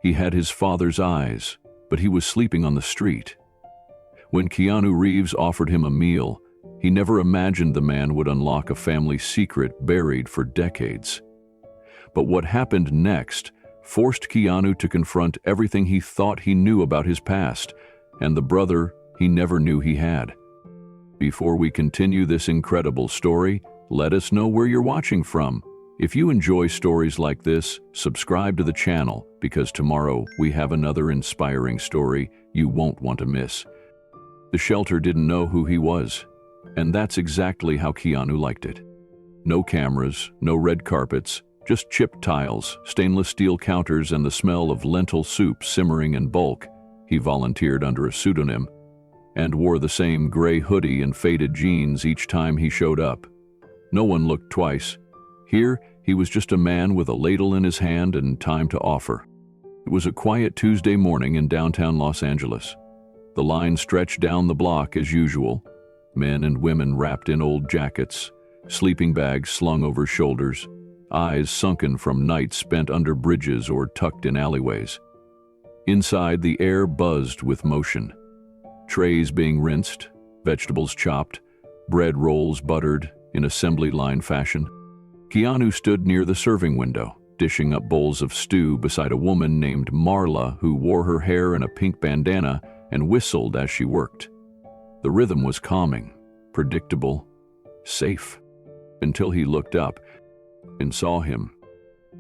He had his father's eyes, but he was sleeping on the street. When Keanu Reeves offered him a meal, he never imagined the man would unlock a family secret buried for decades. But what happened next forced Keanu to confront everything he thought he knew about his past and the brother he never knew he had. Before we continue this incredible story, let us know where you're watching from. If you enjoy stories like this, subscribe to the channel because tomorrow we have another inspiring story you won't want to miss. The shelter didn't know who he was, and that's exactly how Keanu liked it. No cameras, no red carpets, just chipped tiles, stainless steel counters, and the smell of lentil soup simmering in bulk. He volunteered under a pseudonym and wore the same gray hoodie and faded jeans each time he showed up. No one looked twice. Here, he was just a man with a ladle in his hand and time to offer. It was a quiet Tuesday morning in downtown Los Angeles. The line stretched down the block as usual, men and women wrapped in old jackets, sleeping bags slung over shoulders, eyes sunken from nights spent under bridges or tucked in alleyways. Inside, the air buzzed with motion. Trays being rinsed, vegetables chopped, bread rolls buttered in assembly line fashion. Keanu stood near the serving window, dishing up bowls of stew beside a woman named Marla who wore her hair in a pink bandana and whistled as she worked. The rhythm was calming, predictable, safe, until he looked up and saw him.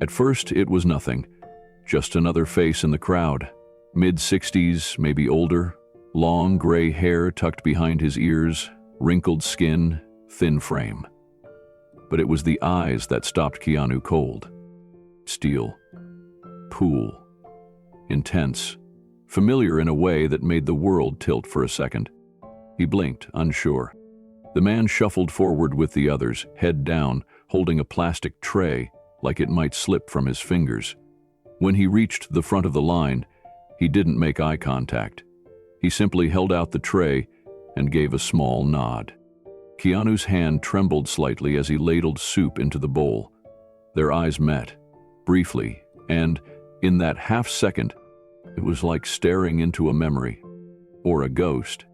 At first, it was nothing, just another face in the crowd, mid-60s, maybe older, long gray hair tucked behind his ears, wrinkled skin, thin frame. But it was the eyes that stopped Keanu cold. Steel, pool, intense, familiar in a way that made the world tilt for a second. He blinked, unsure. The man shuffled forward with the others, head down, holding a plastic tray like it might slip from his fingers. When he reached the front of the line, he didn't make eye contact. He simply held out the tray and gave a small nod. Keanu's hand trembled slightly as he ladled soup into the bowl. Their eyes met, briefly, and, in that half-second, it was like staring into a memory, or a ghost.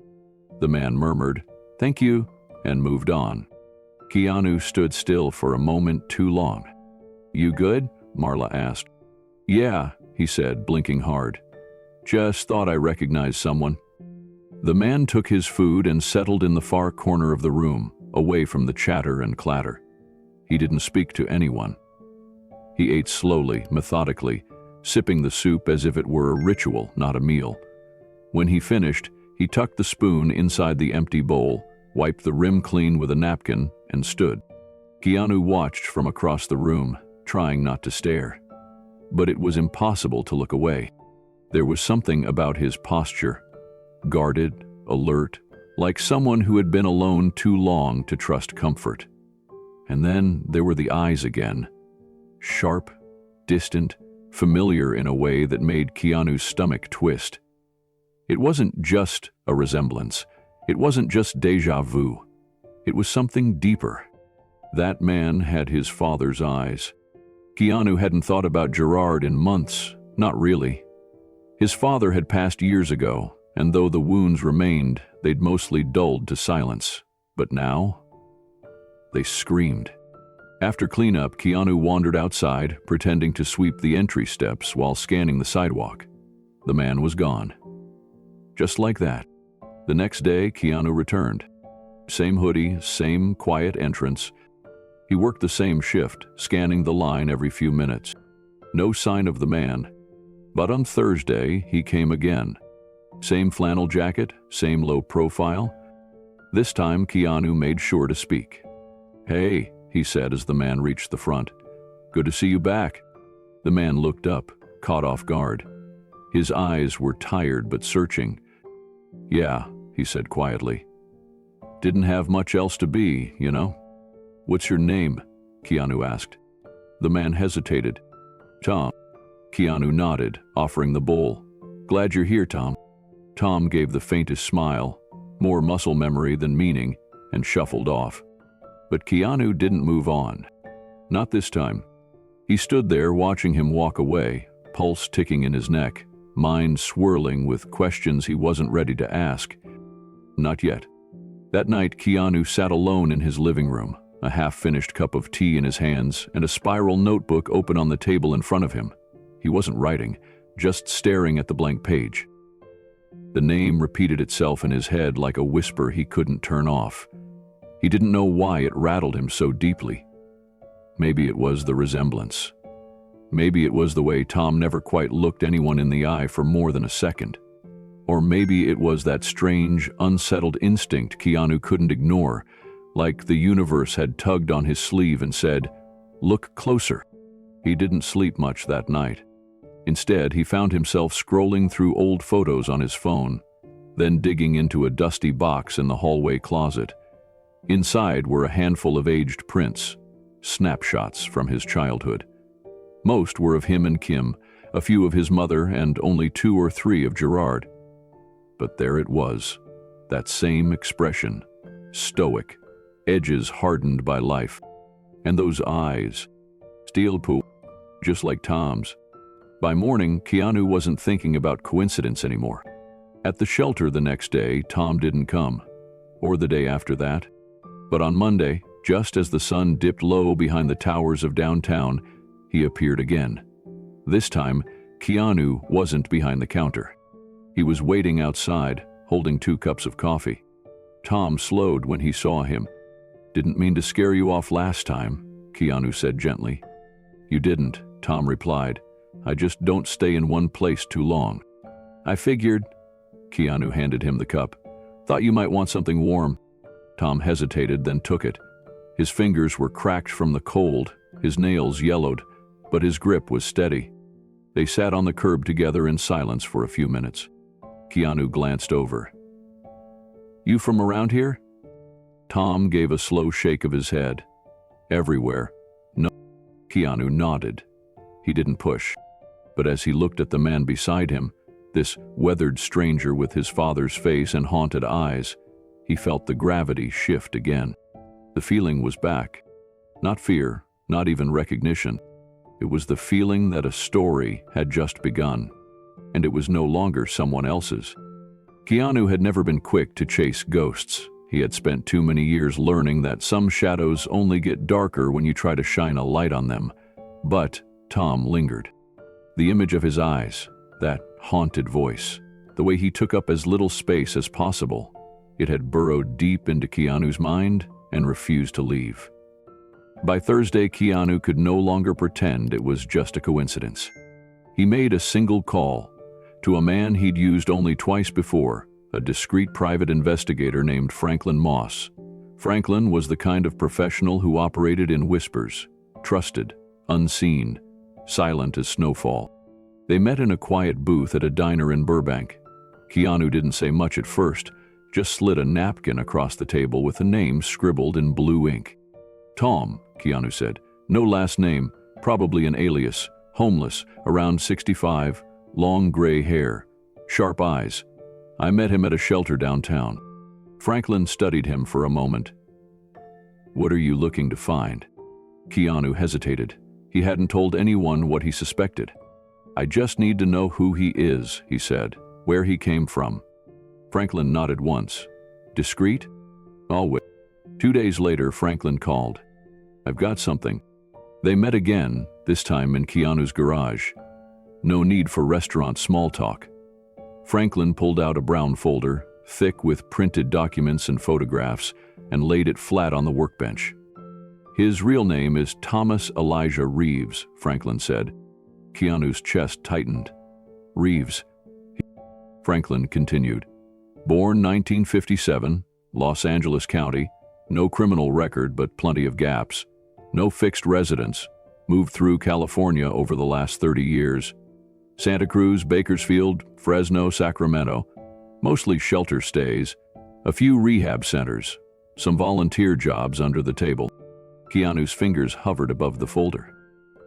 The man murmured, "Thank you," and moved on. Keanu stood still for a moment too long. "You good?" Marla asked. "Yeah," he said, blinking hard. "Just thought I recognized someone." The man took his food and settled in the far corner of the room, away from the chatter and clatter. He didn't speak to anyone. He ate slowly, methodically, sipping the soup as if it were a ritual, not a meal. When he finished, he tucked the spoon inside the empty bowl, wiped the rim clean with a napkin, and stood. Keanu watched from across the room, trying not to stare. But it was impossible to look away. There was something about his posture, guarded, alert, like someone who had been alone too long to trust comfort. And then there were the eyes again, sharp, distant, familiar in a way that made Keanu's stomach twist. It wasn't just a resemblance. It wasn't just déjà vu. It was something deeper. That man had his father's eyes. Keanu hadn't thought about Gerard in months, not really. His father had passed years ago, and though the wounds remained, they'd mostly dulled to silence. But now, they screamed. After cleanup, Keanu wandered outside, pretending to sweep the entry steps while scanning the sidewalk. The man was gone. Just like that. The next day, Keanu returned. Same hoodie, same quiet entrance. He worked the same shift, scanning the line every few minutes. No sign of the man. But on Thursday, he came again. Same flannel jacket, same low profile. This time, Keanu made sure to speak. "Hey," he said as the man reached the front. "Good to see you back." The man looked up, caught off guard. His eyes were tired but searching. "Yeah," he said quietly. "Didn't have much else to be, you know." "What's your name?" Keanu asked. The man hesitated. "Tom." Keanu nodded, offering the bowl. "Glad you're here, Tom." Tom gave the faintest smile, more muscle memory than meaning, and shuffled off. But Keanu didn't move on. Not this time. He stood there watching him walk away, pulse ticking in his neck, mind swirling with questions he wasn't ready to ask. Not yet. That night, Keanu sat alone in his living room, a half-finished cup of tea in his hands and a spiral notebook open on the table in front of him. He wasn't writing, just staring at the blank page. The name repeated itself in his head like a whisper he couldn't turn off. He didn't know why it rattled him so deeply. Maybe it was the resemblance. Maybe it was the way Tom never quite looked anyone in the eye for more than a second. Or maybe it was that strange, unsettled instinct Keanu couldn't ignore, like the universe had tugged on his sleeve and said, "Look closer." He didn't sleep much that night. Instead, he found himself scrolling through old photos on his phone, then digging into a dusty box in the hallway closet. Inside were a handful of aged prints, snapshots from his childhood. Most were of him and Kim, a few of his mother, and only 2 or 3 of Gerard. But there it was, that same expression, stoic, edges hardened by life. And those eyes, steel pool, just like Tom's. By morning, Keanu wasn't thinking about coincidence anymore. At the shelter the next day, Tom didn't come, or the day after that. But on Monday, just as the sun dipped low behind the towers of downtown, he appeared again. This time, Keanu wasn't behind the counter. He was waiting outside, holding 2 cups of coffee. Tom slowed when he saw him. "Didn't mean to scare you off last time," Keanu said gently. "You didn't," Tom replied. "I just don't stay in one place too long." "I figured," Keanu handed him the cup. "Thought you might want something warm." Tom hesitated, then took it. His fingers were cracked from the cold, his nails yellowed, but his grip was steady. They sat on the curb together in silence for a few minutes. Keanu glanced over. "You from around here?" Tom gave a slow shake of his head. "Everywhere." "No." Keanu nodded. He didn't push. But as he looked at the man beside him, this weathered stranger with his father's face and haunted eyes, he felt the gravity shift again. The feeling was back. Not fear, not even recognition. It was the feeling that a story had just begun, and it was no longer someone else's. Keanu had never been quick to chase ghosts. He had spent too many years learning that some shadows only get darker when you try to shine a light on them. But Tom lingered. The image of his eyes, that haunted voice, the way he took up as little space as possible, it had burrowed deep into Keanu's mind and refused to leave. By Thursday, Keanu could no longer pretend it was just a coincidence. He made a single call to a man he'd used only twice before, a discreet private investigator named Franklin Moss. Franklin was the kind of professional who operated in whispers, trusted, unseen, silent as snowfall. They met in a quiet booth at a diner in Burbank. Keanu didn't say much at first, just slid a napkin across the table with a name scribbled in blue ink. "Tom," Keanu said. "No last name, probably an alias, homeless, around 65, long gray hair, sharp eyes. I met him at a shelter downtown." Franklin studied him for a moment. "What are you looking to find?" Keanu hesitated. He hadn't told anyone what he suspected. "I just need to know who he is," he said, "where he came from." Franklin nodded once. "Discreet? I'll wait." 2 days later, Franklin called. "I've got something." They met again, this time in Keanu's garage. No need for restaurant small talk. Franklin pulled out a brown folder, thick with printed documents and photographs, and laid it flat on the workbench. "His real name is Thomas Elijah Reeves," Franklin said. Keanu's chest tightened. "Reeves," Franklin continued. "Born 1957, Los Angeles County, no criminal record but plenty of gaps. No fixed residence, moved through California over the last 30 years. Santa Cruz, Bakersfield, Fresno, Sacramento, mostly shelter stays, a few rehab centers, some volunteer jobs under the table." Keanu's fingers hovered above the folder.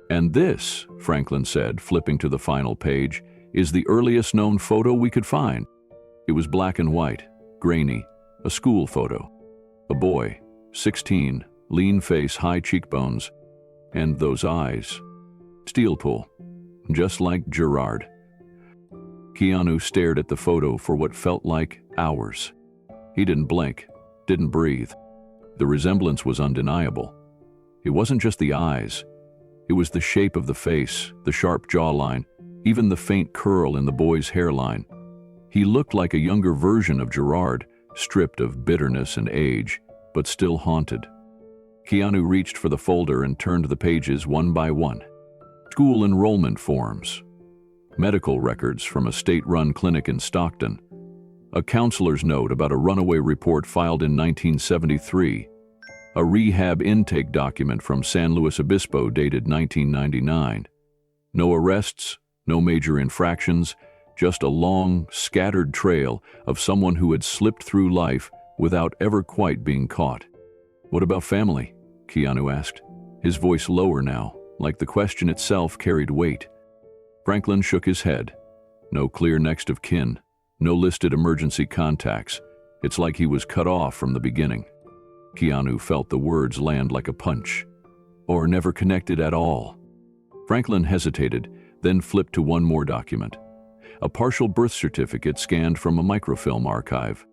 "And this," Franklin said, flipping to the final page, "is the earliest known photo we could find." It was black and white, grainy, a school photo. A boy, 16, lean face, high cheekbones, and those eyes. Steel pool. just like Gerard. Keanu stared at the photo for what felt like hours. He didn't blink, didn't breathe. The resemblance was undeniable. It wasn't just the eyes. It was the shape of the face, the sharp jawline, even the faint curl in the boy's hairline. He looked like a younger version of Gerard, stripped of bitterness and age, but still haunted. Keanu reached for the folder and turned the pages one by one. School enrollment forms, medical records from a state-run clinic in Stockton, a counselor's note about a runaway report filed in 1973, a rehab intake document from San Luis Obispo dated 1999. No arrests, no major infractions, just a long, scattered trail of someone who had slipped through life without ever quite being caught. "What about family?" Keanu asked, his voice lower now, like the question itself carried weight. Franklin shook his head. No clear next of kin, no listed emergency contacts. It's like he was cut off from the beginning. Keanu felt the words land like a punch. Or never connected at all. Franklin hesitated, then flipped to one more document. A partial birth certificate scanned from a microfilm archive.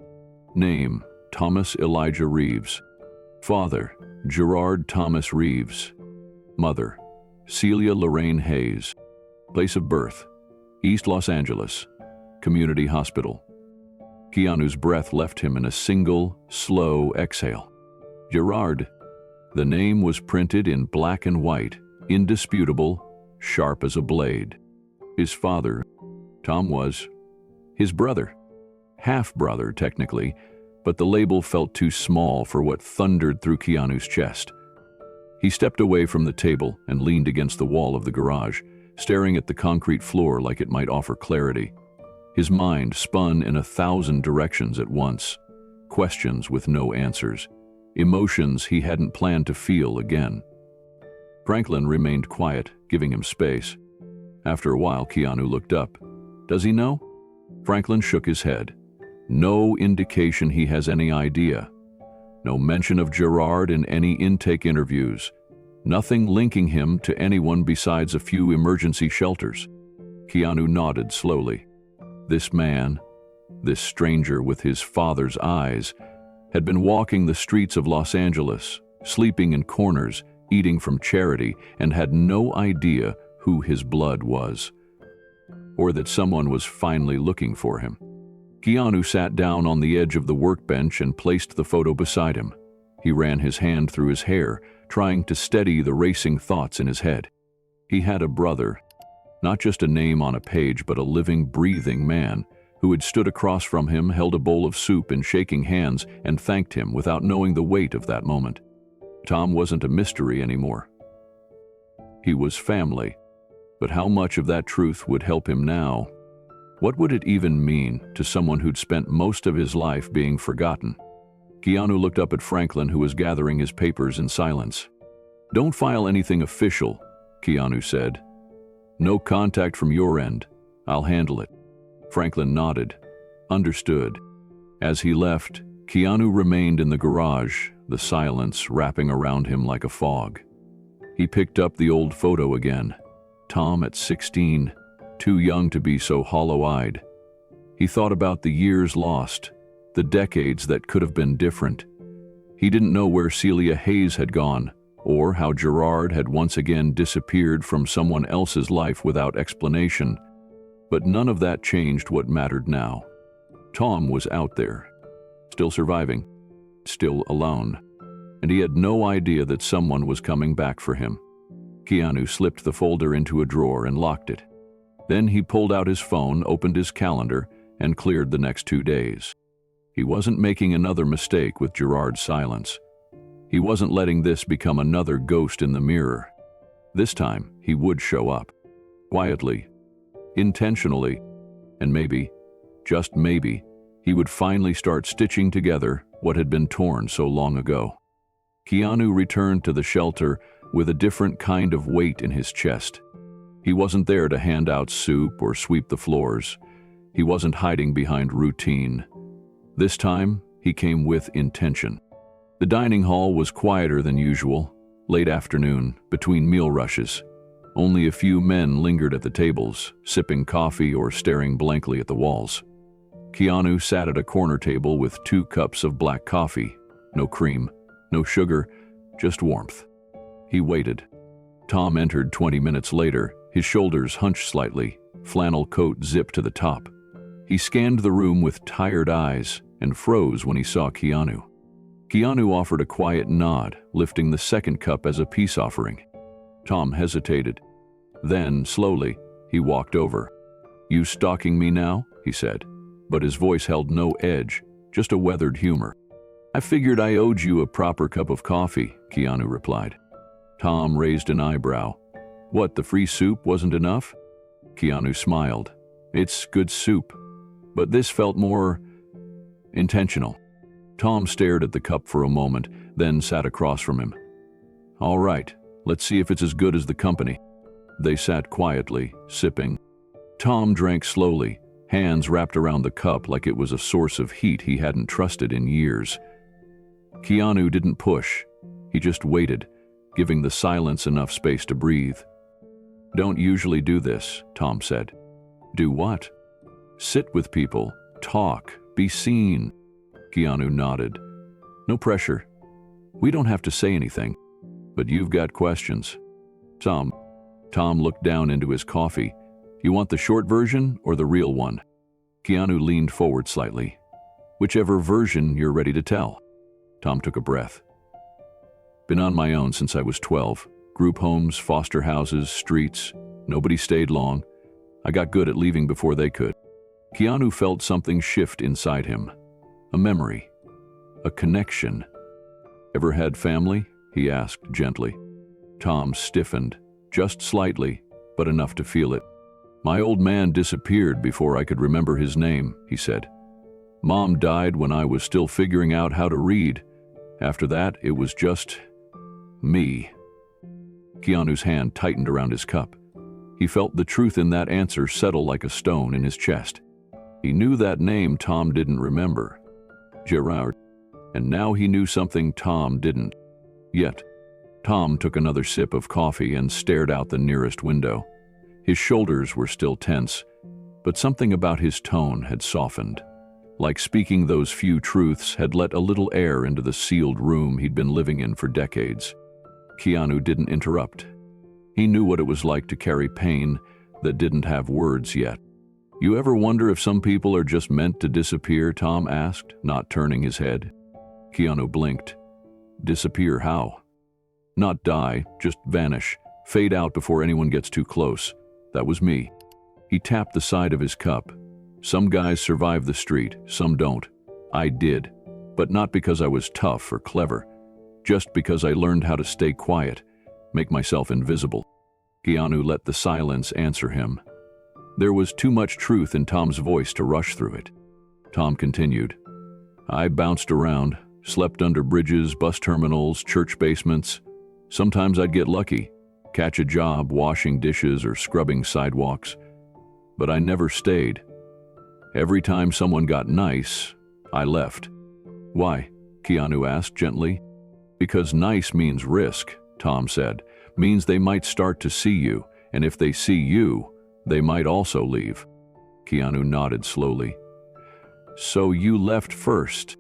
Name, Thomas Elijah Reeves. Father, Gerard Thomas Reeves. Mother, Celia Lorraine Hayes. Place of birth, East Los Angeles. Community hospital. Keanu's breath left him in a single, slow exhale. Gerard. The name was printed in black and white, indisputable, sharp as a blade. His father, Tom, was his brother. Half-brother, technically, but the label felt too small for what thundered through Keanu's chest. He stepped away from the table and leaned against the wall of the garage, staring at the concrete floor like it might offer clarity. His mind spun in 1,000 directions at once, questions with no answers, emotions he hadn't planned to feel again. Franklin remained quiet, giving him space. After a while, Keanu looked up. "Does he know?" Franklin shook his head. No indication he has any idea. No mention of Gerard in any intake interviews. Nothing linking him to anyone besides a few emergency shelters. Keanu nodded slowly. This man, this stranger with his father's eyes, had been walking the streets of Los Angeles, sleeping in corners, eating from charity, and had no idea who his blood was, or that someone was finally looking for him. Keanu sat down on the edge of the workbench and placed the photo beside him. He ran his hand through his hair, trying to steady the racing thoughts in his head. He had a brother, not just a name on a page, but a living, breathing man who had stood across from him, held a bowl of soup in shaking hands, and thanked him without knowing the weight of that moment. Tom wasn't a mystery anymore. He was family, but how much of that truth would help him now? What would it even mean to someone who'd spent most of his life being forgotten? Keanu looked up at Franklin, who was gathering his papers in silence. "Don't file anything official," Keanu said. "No contact from your end. I'll handle it." Franklin nodded. Understood. As he left, Keanu remained in the garage, the silence wrapping around him like a fog. He picked up the old photo again. Tom at 16, too young to be so hollow-eyed. He thought about the years lost, the decades that could have been different. He didn't know where Celia Hayes had gone, or how Gerard had once again disappeared from someone else's life without explanation. But none of that changed what mattered now. Tom was out there, still surviving, still alone, and he had no idea that someone was coming back for him. Keanu slipped the folder into a drawer and locked it. Then he pulled out his phone, opened his calendar, and cleared the next 2 days. He wasn't making another mistake with Gerard's silence. He wasn't letting this become another ghost in the mirror. This time, he would show up. Quietly, intentionally, and maybe, just maybe, he would finally start stitching together what had been torn so long ago. Keanu returned to the shelter with a different kind of weight in his chest. He wasn't there to hand out soup or sweep the floors. He wasn't hiding behind routine. This time, he came with intention. The dining hall was quieter than usual, late afternoon, between meal rushes. Only a few men lingered at the tables, sipping coffee or staring blankly at the walls. Keanu sat at a corner table with 2 cups of black coffee. No cream, no sugar, just warmth. He waited. Tom entered 20 minutes later, his shoulders hunched slightly, flannel coat zipped to the top. He scanned the room with tired eyes and froze when he saw Keanu. Keanu offered a quiet nod, lifting the second cup as a peace offering. Tom hesitated. Then, slowly, he walked over. "You stalking me now?" he said, but his voice held no edge, just a weathered humor. "I figured I owed you a proper cup of coffee," Keanu replied. Tom raised an eyebrow. "What, the free soup wasn't enough?" Keanu smiled. "It's good soup, but this felt more intentional." Tom stared at the cup for a moment, then sat across from him. "All right, let's see if it's as good as the company." They sat quietly, sipping. Tom drank slowly, hands wrapped around the cup like it was a source of heat he hadn't trusted in years. Keanu didn't push. He just waited, giving the silence enough space to breathe. "Don't usually do this," Tom said. "Do what?" "Sit with people, talk, be seen." Keanu nodded. "No pressure. We don't have to say anything, but you've got questions." Tom looked down into his coffee. "You want the short version or the real one?" Keanu leaned forward slightly. "Whichever version you're ready to tell." Tom took a breath. "Been on my own since I was 12. Group homes, foster houses, streets. Nobody stayed long. I got good at leaving before they could." Keanu felt something shift inside him. A memory. A connection. "Ever had family?" he asked gently. Tom stiffened, just slightly, but enough to feel it. "My old man disappeared before I could remember his name," he said. "Mom died when I was still figuring out how to read. After that, it was just me." Keanu's hand tightened around his cup. He felt the truth in that answer settle like a stone in his chest. He knew that name Tom didn't remember. Gerard. And now he knew something Tom didn't. Yet, Tom took another sip of coffee and stared out the nearest window. His shoulders were still tense, but something about his tone had softened. Like speaking those few truths had let a little air into the sealed room he'd been living in for decades. Keanu didn't interrupt. He knew what it was like to carry pain that didn't have words yet. "You ever wonder if some people are just meant to disappear?" Tom asked, not turning his head. Keanu blinked. "Disappear how?" "Not die, just vanish, fade out before anyone gets too close. That was me." He tapped the side of his cup. "Some guys survive the street, some don't. I did, but not because I was tough or clever, just because I learned how to stay quiet, make myself invisible." Keanu let the silence answer him. There was too much truth in Tom's voice to rush through it. Tom continued. "I bounced around, slept under bridges, bus terminals, church basements. Sometimes I'd get lucky, catch a job washing dishes or scrubbing sidewalks. But I never stayed. Every time someone got nice, I left." "Why?" Keanu asked gently. "Because nice means risk," Tom said. "Means they might start to see you, and if they see you, they might also leave." Keanu nodded slowly. "So you left first?"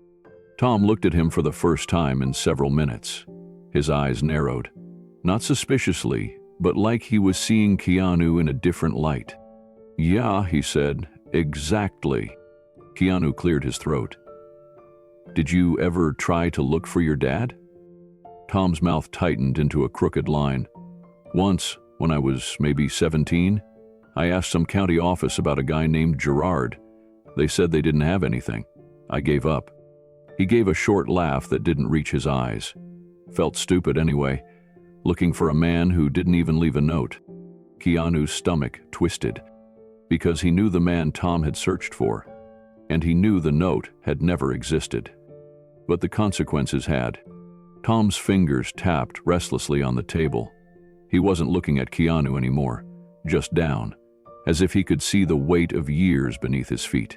Tom looked at him for the first time in several minutes. His eyes narrowed. Not suspiciously, but like he was seeing Keanu in a different light. "Yeah," he said, "exactly." Keanu cleared his throat. "Did you ever try to look for your dad?" Tom's mouth tightened into a crooked line. "Once, when I was maybe 17, I asked some county office about a guy named Gerard. They said they didn't have anything. I gave up." He gave a short laugh that didn't reach his eyes. Felt stupid anyway, looking for a man who didn't even leave a note. Keanu's stomach twisted, because he knew the man Tom had searched for, and he knew the note had never existed. But the consequences had. Tom's fingers tapped restlessly on the table. He wasn't looking at Keanu anymore, just down, as if he could see the weight of years beneath his feet.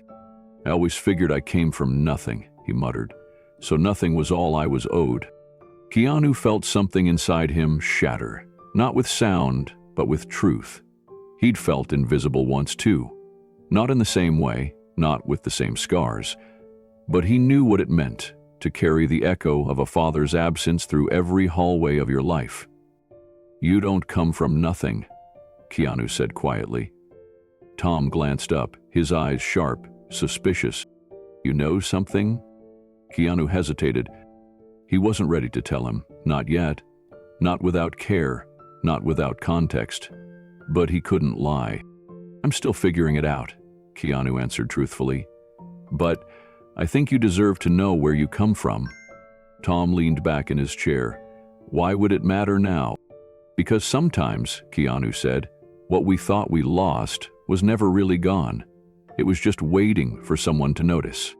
"I always figured I came from nothing," he muttered, "so nothing was all I was owed." Keanu felt something inside him shatter, not with sound, but with truth. He'd felt invisible once too. Not in the same way, not with the same scars, but he knew what it meant to carry the echo of a father's absence through every hallway of your life. "You don't come from nothing," Keanu said quietly. Tom glanced up, his eyes sharp, suspicious. "You know something?" Keanu hesitated. He wasn't ready to tell him, not yet. Not without care, not without context. But he couldn't lie. "I'm still figuring it out," Keanu answered truthfully. "But I think you deserve to know where you come from." Tom leaned back in his chair. "Why would it matter now?" "Because sometimes," Keanu said, "what we thought we lost was never really gone. It was just waiting for someone to notice."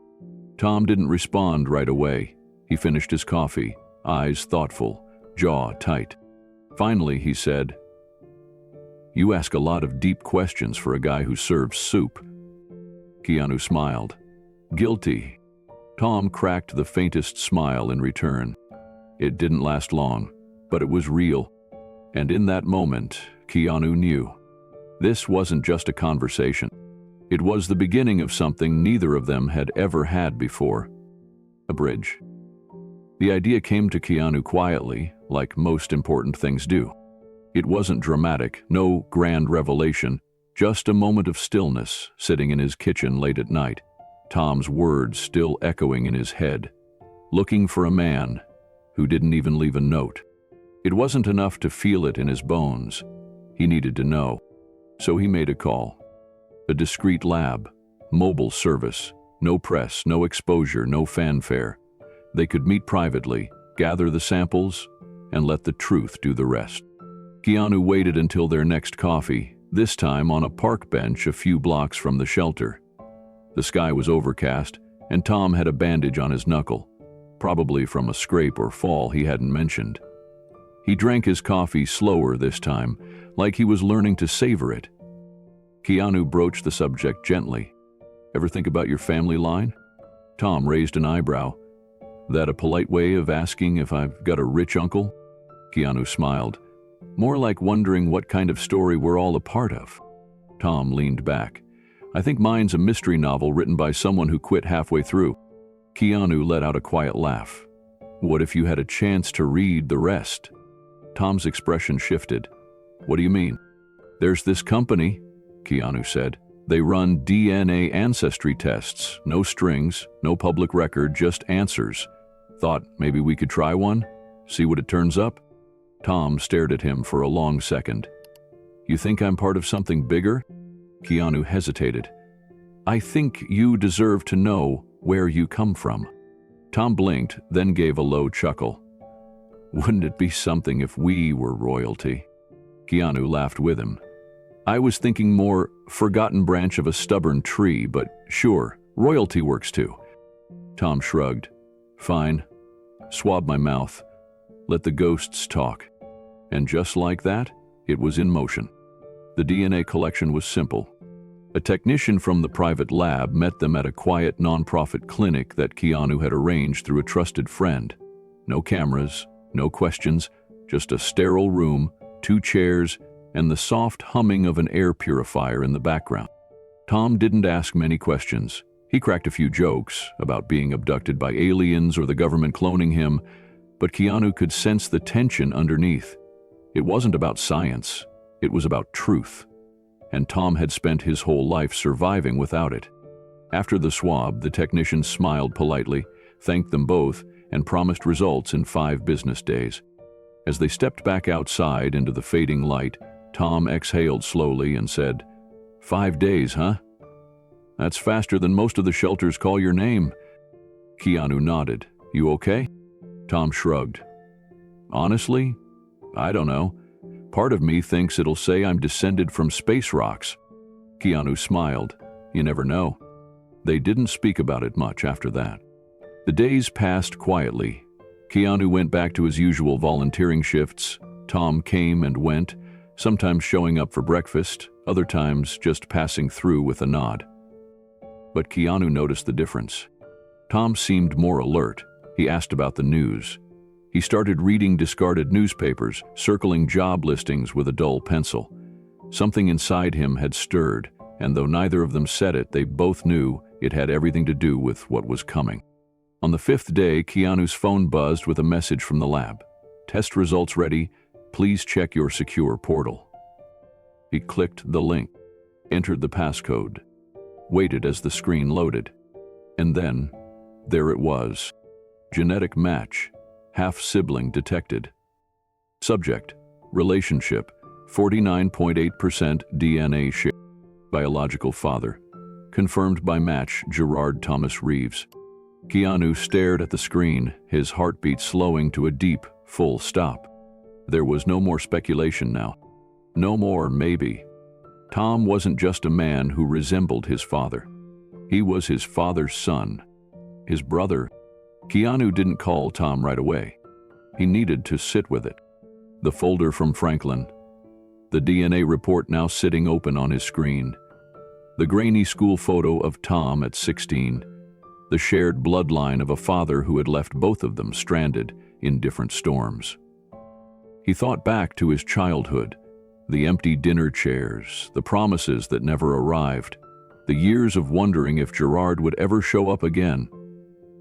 Tom didn't respond right away. He finished his coffee, eyes thoughtful, jaw tight. Finally, he said, "You ask a lot of deep questions for a guy who serves soup." Keanu smiled. "Guilty." Tom cracked the faintest smile in return. It didn't last long, but it was real. And in that moment, Keanu knew. This wasn't just a conversation. It was the beginning of something neither of them had ever had before. A bridge. The idea came to Keanu quietly, like most important things do. It wasn't dramatic, no grand revelation, just a moment of stillness, sitting in his kitchen late at night, Tom's words still echoing in his head. Looking for a man who didn't even leave a note. It wasn't enough to feel it in his bones. He needed to know. So he made a call. A discreet lab, mobile service, no press, no exposure, no fanfare. They could meet privately, gather the samples, and let the truth do the rest. Keanu waited until their next coffee, this time on a park bench a few blocks from the shelter. The sky was overcast, and Tom had a bandage on his knuckle, probably from a scrape or fall he hadn't mentioned. He drank his coffee slower this time, like he was learning to savor it. Keanu broached the subject gently. "Ever think about your family line?" Tom raised an eyebrow. "That a polite way of asking if I've got a rich uncle?" Keanu smiled. "More like wondering what kind of story we're all a part of." Tom leaned back. "I think mine's a mystery novel written by someone who quit halfway through." Keanu let out a quiet laugh. "What if you had a chance to read the rest?" Tom's expression shifted. "What do you mean?" "There's this company," Keanu said. "They run DNA ancestry tests. No strings, no public record, just answers. Thought maybe we could try one? See what it turns up?" Tom stared at him for a long second. "You think I'm part of something bigger?" Keanu hesitated. "I think you deserve to know where you come from." Tom blinked, then gave a low chuckle. "Wouldn't it be something if we were royalty?" Keanu laughed with him. "I was thinking more forgotten branch of a stubborn tree, but sure, royalty works too." Tom shrugged. "Fine. Swab my mouth. Let the ghosts talk." And just like that, it was in motion. The DNA collection was simple. A technician from the private lab met them at a quiet nonprofit clinic that Keanu had arranged through a trusted friend. No cameras, no questions, just a sterile room, 2 chairs, and the soft humming of an air purifier in the background. Tom didn't ask many questions. He cracked a few jokes about being abducted by aliens or the government cloning him, but Keanu could sense the tension underneath. It wasn't about science, it was about truth. And Tom had spent his whole life surviving without it. After the swab, the technician smiled politely, thanked them both, and promised results in 5 business days. As they stepped back outside into the fading light, Tom exhaled slowly and said, "5 days, huh? That's faster than most of the shelters call your name." Keanu nodded. "You okay?" Tom shrugged. "Honestly, I don't know. Part of me thinks it'll say I'm descended from space rocks." Keanu smiled. "You never know." They didn't speak about it much after that. The days passed quietly. Keanu went back to his usual volunteering shifts. Tom came and went, sometimes showing up for breakfast, other times just passing through with a nod. But Keanu noticed the difference. Tom seemed more alert. He asked about the news. He started reading discarded newspapers, circling job listings with a dull pencil. Something inside him had stirred, and though neither of them said it, they both knew it had everything to do with what was coming. On the 5th day, Keanu's phone buzzed with a message from the lab. "Test results ready. Please check your secure portal." He clicked the link, entered the passcode, waited as the screen loaded. And then, there it was. Genetic match, half-sibling detected. Subject, relationship, 49.8% DNA share. Biological father, confirmed by match Gerard Thomas Reeves. Keanu stared at the screen, his heartbeat slowing to a deep, full stop. There was no more speculation now. No more maybe. Tom wasn't just a man who resembled his father. He was his father's son, his brother. Keanu didn't call Tom right away. He needed to sit with it. The folder from Franklin. The DNA report now sitting open on his screen. The grainy school photo of Tom at 16. The shared bloodline of a father who had left both of them stranded in different storms. He thought back to his childhood, the empty dinner chairs, the promises that never arrived, the years of wondering if Gerard would ever show up again.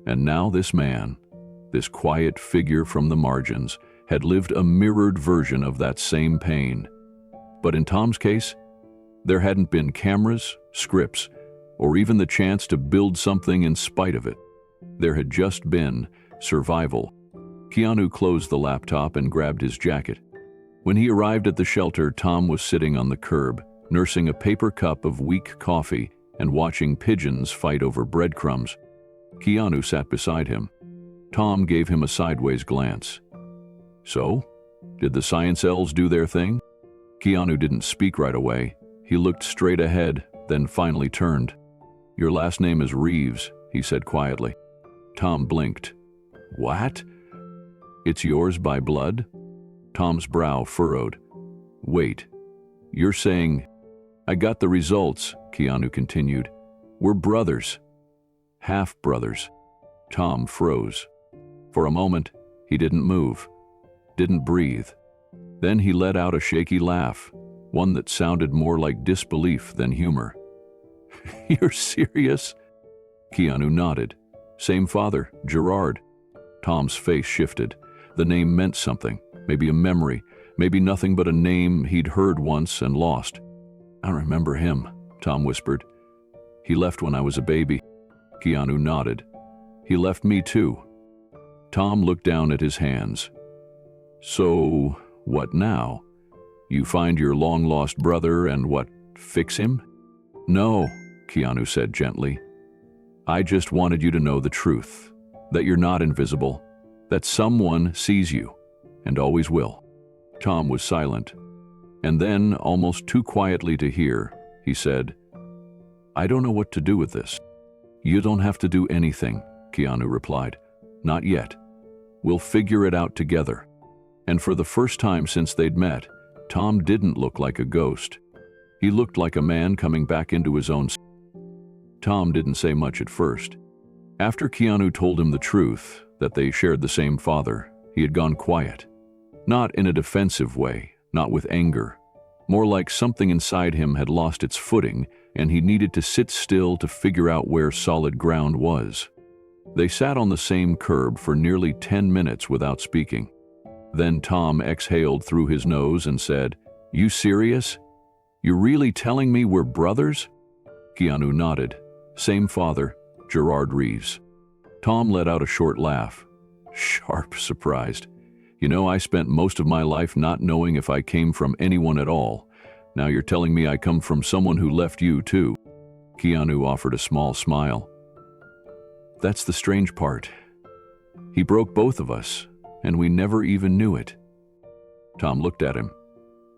And now this man, this quiet figure from the margins, had lived a mirrored version of that same pain. But in Tom's case, there hadn't been cameras, scripts, or even the chance to build something in spite of it. There had just been survival. Keanu closed the laptop and grabbed his jacket. When he arrived at the shelter, Tom was sitting on the curb, nursing a paper cup of weak coffee and watching pigeons fight over breadcrumbs. Keanu sat beside him. Tom gave him a sideways glance. "So, did the science elves do their thing?" Keanu didn't speak right away. He looked straight ahead, then finally turned. "Your last name is Reeves," he said quietly. Tom blinked. "What? It's yours by blood?" Tom's brow furrowed. "Wait, you're saying—" "I got the results," Keanu continued. "We're brothers. Half-brothers." Tom froze. For a moment, he didn't move, didn't breathe. Then he let out a shaky laugh, one that sounded more like disbelief than humor. "You're serious?" Keanu nodded. "Same father, Gerard." Tom's face shifted. The name meant something, maybe a memory, maybe nothing but a name he'd heard once and lost. "I remember him," Tom whispered. "He left when I was a baby." Keanu nodded. "He left me too." Tom looked down at his hands. "So, what now? You find your long-lost brother and what, fix him?" "No," Keanu said gently. "I just wanted you to know the truth, that you're not invisible, that someone sees you, and always will." Tom was silent. And then, almost too quietly to hear, he said, "I don't know what to do with this." "You don't have to do anything," Keanu replied. "Not yet. We'll figure it out together." And for the first time since they'd met, Tom didn't look like a ghost. He looked like a man coming back into his own. Tom didn't say much at first. After Keanu told him the truth, that they shared the same father, he had gone quiet. Not in a defensive way, not with anger. More like something inside him had lost its footing, and he needed to sit still to figure out where solid ground was. They sat on the same curb for nearly 10 minutes without speaking. Then Tom exhaled through his nose and said, "You serious? You're really telling me we're brothers?" Keanu nodded. "Same father, Gerard Reeves." Tom let out a short laugh. Sharp, surprised. "You know, I spent most of my life not knowing if I came from anyone at all. Now you're telling me I come from someone who left you too." Keanu offered a small smile. "That's the strange part. He broke both of us, and we never even knew it." Tom looked at him.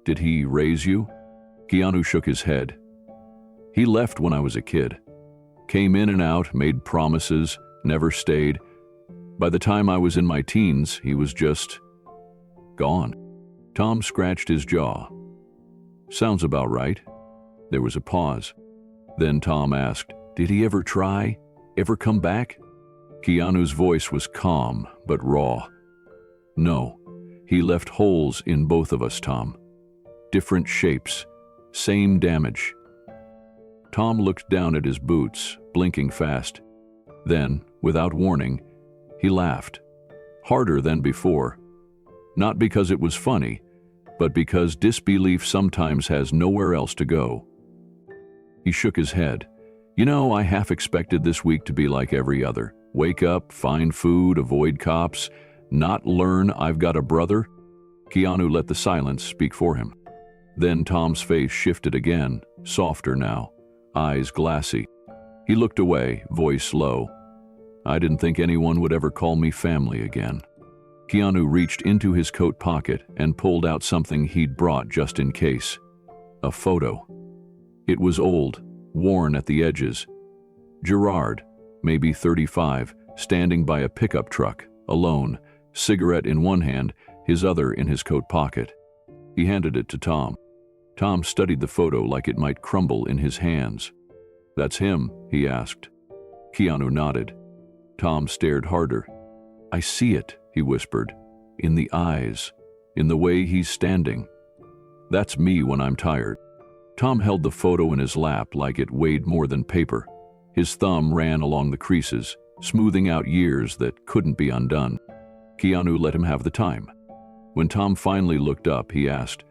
"Did he raise you?" Keanu shook his head. "He left when I was a kid. Came in and out, made promises, never stayed. By the time I was in my teens, he was just gone." Tom scratched his jaw. "Sounds about right." There was a pause. Then Tom asked, "Did he ever try? Ever come back?" Keanu's voice was calm but raw. No, he left holes in both of us, Tom. Different shapes, same damage. Tom looked down at his boots, blinking fast. Then, without warning, he laughed. Harder than before. Not because it was funny, but because disbelief sometimes has nowhere else to go. He shook his head. You know, I half expected this week to be like every other. Wake up, find food, avoid cops, not learn I've got a brother. Keanu let the silence speak for him. Then Tom's face shifted again, softer now, eyes glassy. He looked away, voice low. I didn't think anyone would ever call me family again. Keanu reached into his coat pocket and pulled out something he'd brought just in case. A photo. It was old, worn at the edges. Gerard, maybe 35, standing by a pickup truck, alone, cigarette in one hand, his other in his coat pocket. He handed it to Tom. Tom studied the photo like it might crumble in his hands. That's him, he asked. Keanu nodded. Tom stared harder. I see it, he whispered. In the eyes, in the way he's standing. That's me when I'm tired. Tom held the photo in his lap like it weighed more than paper. His thumb ran along the creases, smoothing out years that couldn't be undone. Keanu let him have the time. When Tom finally looked up, he asked,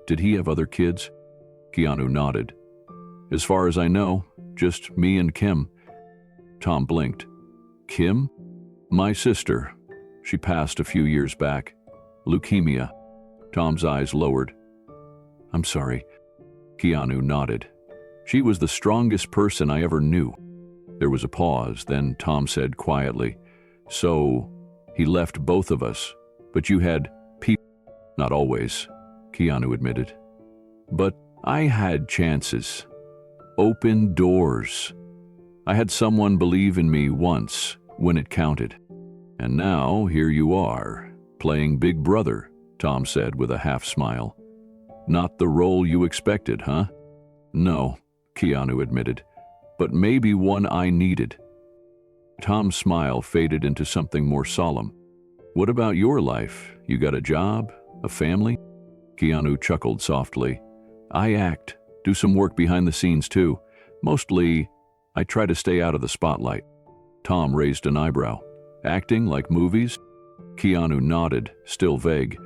Did he have other kids? Keanu nodded. As far as I know, just me and Kim. Tom blinked. Kim? My sister. She passed a few years back. Leukemia. Tom's eyes lowered. I'm sorry. Keanu nodded. She was the strongest person I ever knew. There was a pause, then Tom said quietly, So, he left both of us, but you had people. Not always, Keanu admitted. But I had chances. Open doors. I had someone believe in me once, when it counted. And now, here you are, playing Big Brother, Tom said with a half smile. Not the role you expected, huh? No, Keanu admitted, but maybe one I needed. Tom's smile faded into something more solemn. What about your life? You got a job? A family? Keanu chuckled softly. I act, do some work behind the scenes too. Mostly, I try to stay out of the spotlight. Tom raised an eyebrow. Acting like movies? Keanu nodded, still vague.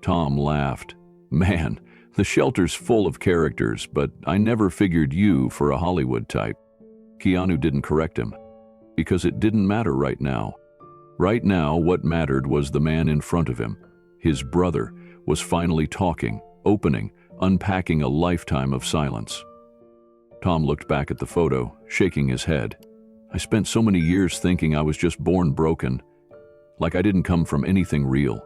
Tom laughed. Man, the shelter's full of characters, but I never figured you for a Hollywood type. Keanu didn't correct him, because it didn't matter right now. Right now, what mattered was the man in front of him. His brother was finally talking, opening, unpacking a lifetime of silence. Tom looked back at the photo, shaking his head. I spent so many years thinking I was just born broken, like I didn't come from anything real.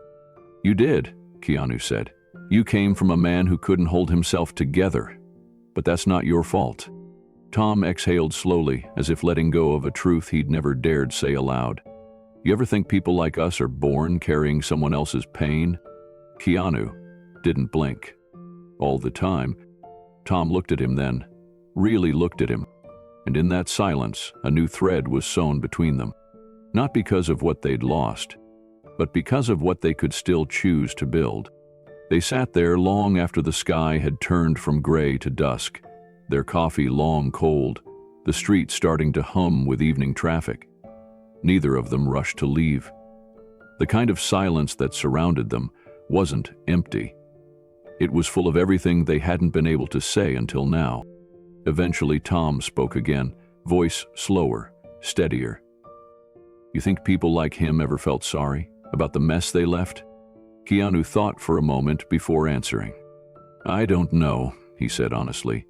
You did, Keanu said. You came from a man who couldn't hold himself together, but that's not your fault. Tom exhaled slowly, as if letting go of a truth he'd never dared say aloud. You ever think people like us are born carrying someone else's pain? Keanu didn't blink. All the time. Tom looked at him then, really looked at him, and in that silence, a new thread was sewn between them. Not because of what they'd lost, but because of what they could still choose to build. They sat there long after the sky had turned from gray to dusk, their coffee long cold, the street starting to hum with evening traffic. Neither of them rushed to leave. The kind of silence that surrounded them wasn't empty. It was full of everything they hadn't been able to say until now. Eventually, Tom spoke again, voice slower, steadier. You think people like him ever felt sorry about the mess they left? Keanu thought for a moment before answering. I don't know, he said honestly.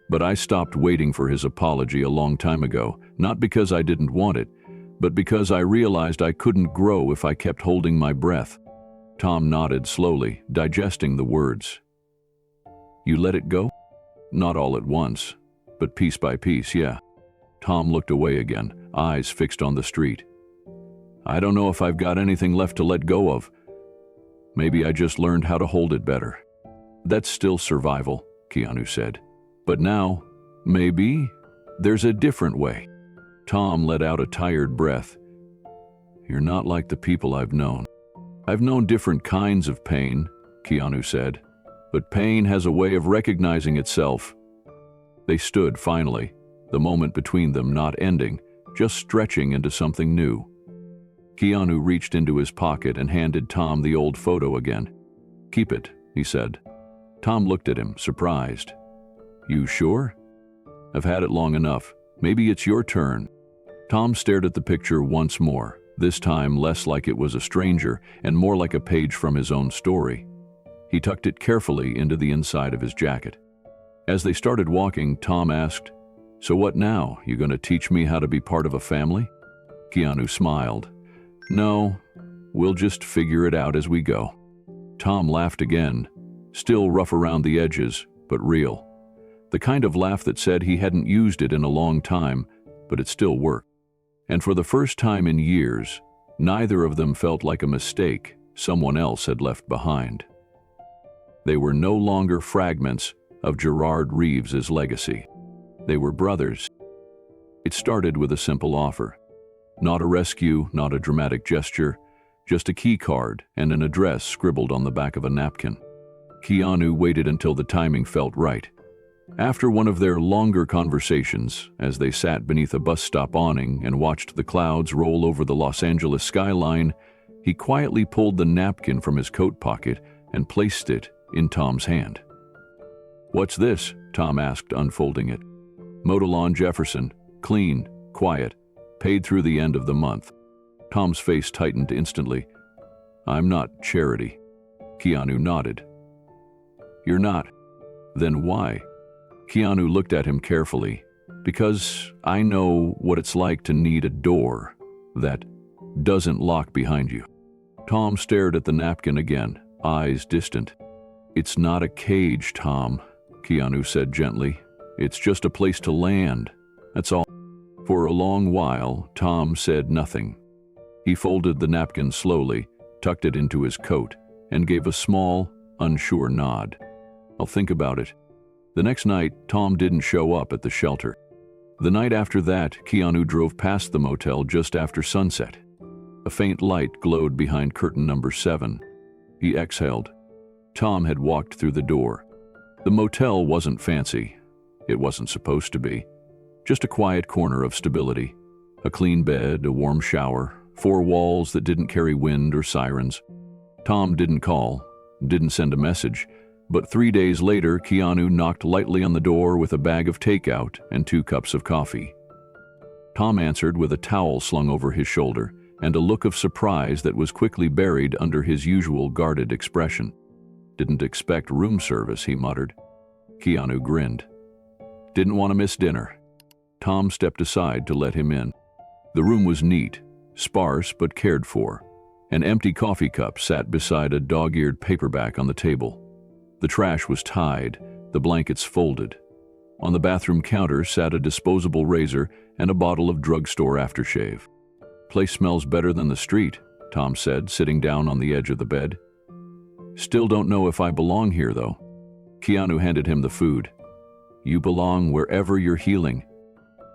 But I stopped waiting for his apology a long time ago, not because I didn't want it, but because I realized I couldn't grow if I kept holding my breath. Tom nodded slowly, digesting the words. You let it go? Not all at once, but piece by piece, yeah. Tom looked away again, eyes fixed on the street. I don't know if I've got anything left to let go of. Maybe I just learned how to hold it better. That's still survival, Keanu said. But now, maybe, there's a different way. Tom let out a tired breath. You're not like the people I've known. I've known different kinds of pain, Keanu said, but pain has a way of recognizing itself. They stood finally, the moment between them not ending, just stretching into something new. Keanu reached into his pocket and handed Tom the old photo again. "Keep it," he said. Tom looked at him, surprised. "You sure?" "I've had it long enough. Maybe it's your turn." Tom stared at the picture once more, this time less like it was a stranger and more like a page from his own story. He tucked it carefully into the inside of his jacket. As they started walking, Tom asked, "So what now? You going to teach me how to be part of a family?" Keanu smiled. "No, we'll just figure it out as we go." Tom laughed again, still rough around the edges, but real. The kind of laugh that said he hadn't used it in a long time, but it still worked. And for the first time in years, neither of them felt like a mistake someone else had left behind. They were no longer fragments of Gerard Reeves's legacy. They were brothers. It started with a simple offer. Not a rescue, not a dramatic gesture, just a key card and an address scribbled on the back of a napkin. Keanu waited until the timing felt right. After one of their longer conversations, as they sat beneath a bus stop awning and watched the clouds roll over the Los Angeles skyline, he quietly pulled the napkin from his coat pocket and placed it in Tom's hand. "What's this?" Tom asked, unfolding it. "Modelon Jefferson. Clean, quiet, paid through the end of the month." Tom's face tightened instantly. "I'm not charity." Keanu nodded. "You're not? Then why?" Keanu looked at him carefully. "Because I know what it's like to need a door that doesn't lock behind you." Tom stared at the napkin again, eyes distant. "It's not a cage, Tom," Keanu said gently. "It's just a place to land. That's all." For a long while, Tom said nothing. He folded the napkin slowly, tucked it into his coat, and gave a small, unsure nod. "I'll think about it." The next night, Tom didn't show up at the shelter. The night after that, Keanu drove past the motel just after sunset. A faint light glowed behind curtain number 7. He exhaled. Tom had walked through the door. The motel wasn't fancy. It wasn't supposed to be. Just a quiet corner of stability. A clean bed, a warm shower, 4 walls that didn't carry wind or sirens. Tom didn't call, didn't send a message, but 3 days later, Keanu knocked lightly on the door with a bag of takeout and 2 cups of coffee. Tom answered with a towel slung over his shoulder and a look of surprise that was quickly buried under his usual guarded expression. "Didn't expect room service," he muttered. Keanu grinned. "Didn't want to miss dinner." Tom stepped aside to let him in. The room was neat, sparse but cared for. An empty coffee cup sat beside a dog-eared paperback on the table. The trash was tied, the blankets folded. On the bathroom counter sat a disposable razor and a bottle of drugstore aftershave. "Place smells better than the street," Tom said, sitting down on the edge of the bed. "Still don't know if I belong here, though." Keanu handed him the food. "You belong wherever you're healing."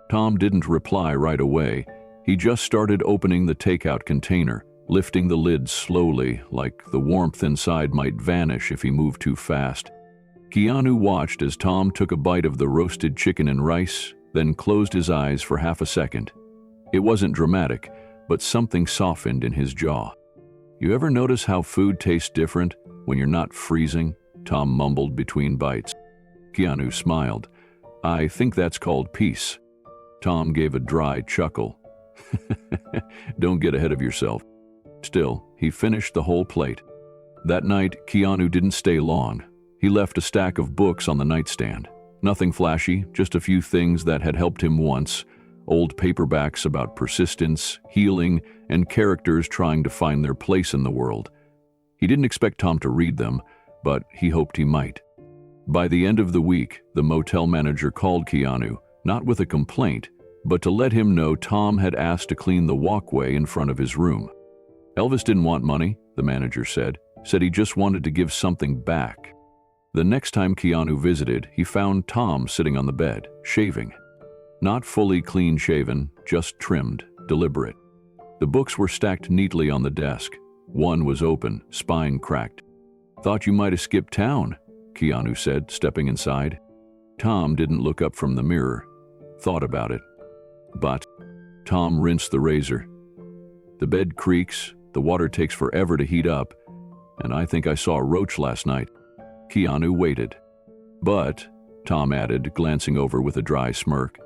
Tom didn't reply right away. He just started opening the takeout container, lifting the lid slowly, like the warmth inside might vanish if he moved too fast. Keanu watched as Tom took a bite of the roasted chicken and rice, then closed his eyes for half a second. It wasn't dramatic, but something softened in his jaw. "You ever notice how food tastes different when you're not freezing?" Tom mumbled between bites. Keanu smiled. "I think that's called peace." Tom gave a dry chuckle. "Don't get ahead of yourself." Still, he finished the whole plate. That night, Keanu didn't stay long. He left a stack of books on the nightstand. Nothing flashy, just a few things that had helped him once. Old paperbacks about persistence, healing, and characters trying to find their place in the world. He didn't expect Tom to read them, but he hoped he might. By the end of the week, the motel manager called Keanu, not with a complaint, but to let him know Tom had asked to clean the walkway in front of his room. Elvis didn't want money, the manager said he just wanted to give something back. The next time Keanu visited, he found Tom sitting on the bed, shaving. Not fully clean-shaven, just trimmed, deliberate. The books were stacked neatly on the desk, One was open, spine cracked. "Thought you might have skipped town," Keanu said, stepping inside. Tom didn't look up from the mirror. Thought about it. But Tom rinsed the razor. "The bed creaks, the water takes forever to heat up, and I think I saw a roach last night." Keanu waited. "But," Tom added, glancing over with a dry smirk,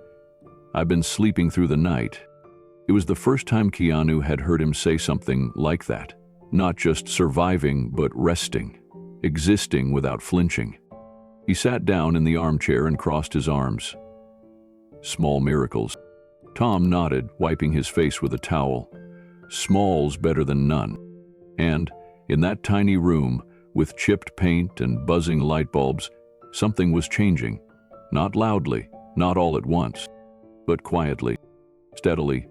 "I've been sleeping through the night." It was the first time Keanu had heard him say something like that. Not just surviving, but resting, existing without flinching. He sat down in the armchair and crossed his arms. "Small miracles." Tom nodded, wiping his face with a towel. "Small's better than none." And, in that tiny room, with chipped paint and buzzing light bulbs, something was changing. Not loudly, not all at once, but quietly, steadily.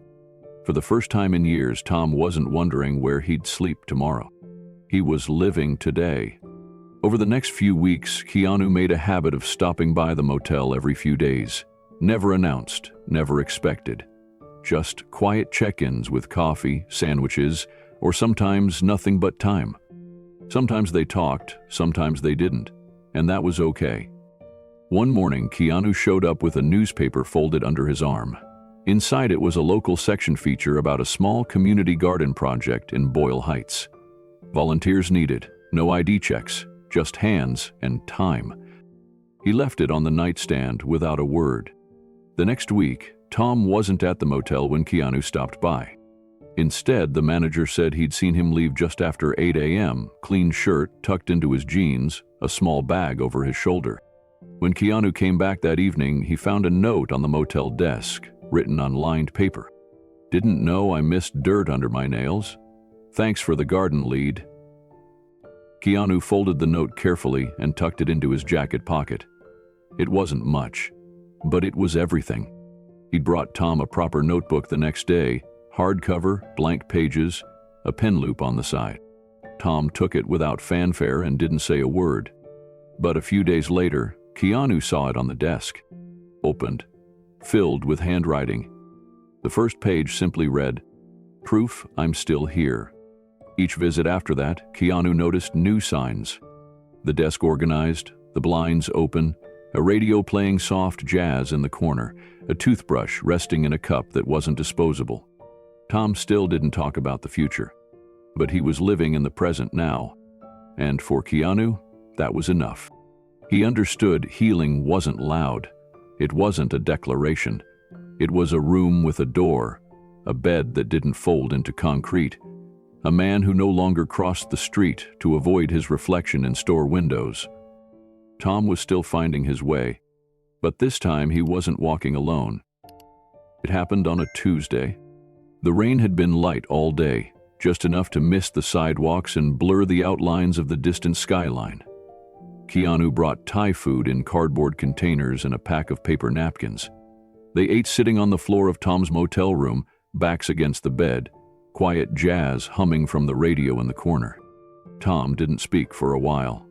For the first time in years, Tom wasn't wondering where he'd sleep tomorrow. He was living today. Over the next few weeks, Keanu made a habit of stopping by the motel every few days. Never announced, never expected. Just quiet check-ins with coffee, sandwiches, or sometimes nothing but time. Sometimes they talked, sometimes they didn't, and that was okay. One morning, Keanu showed up with a newspaper folded under his arm. Inside it was a local section feature about a small community garden project in Boyle Heights. Volunteers needed, no ID checks, just hands and time. He left it on the nightstand without a word. The next week, Tom wasn't at the motel when Keanu stopped by. Instead, the manager said he'd seen him leave just after 8 a.m., clean shirt tucked into his jeans, a small bag over his shoulder. When Keanu came back that evening, he found a note on the motel desk, written on lined paper. "Didn't know I missed dirt under my nails. Thanks for the garden lead." Keanu folded the note carefully and tucked it into his jacket pocket. It wasn't much, but it was everything. He'd brought Tom a proper notebook the next day, hardcover, blank pages, a pen loop on the side. Tom took it without fanfare and didn't say a word. But a few days later, Keanu saw it on the desk. Opened. Filled with handwriting. The first page simply read, "Proof I'm still here." Each visit after that, Keanu noticed new signs. The desk organized, the blinds open, a radio playing soft jazz in the corner, a toothbrush resting in a cup that wasn't disposable. Tom still didn't talk about the future, but he was living in the present now. And for Keanu, that was enough. He understood healing wasn't loud. It wasn't a declaration. It was a room with a door, a bed that didn't fold into concrete, a man who no longer crossed the street to avoid his reflection in store windows. Tom was still finding his way, but this time he wasn't walking alone. It happened on a Tuesday. The rain had been light all day, just enough to mist the sidewalks and blur the outlines of the distant skyline. Keanu brought Thai food in cardboard containers and a pack of paper napkins. They ate sitting on the floor of Tom's motel room, backs against the bed, quiet jazz humming from the radio in the corner. Tom didn't speak for a while.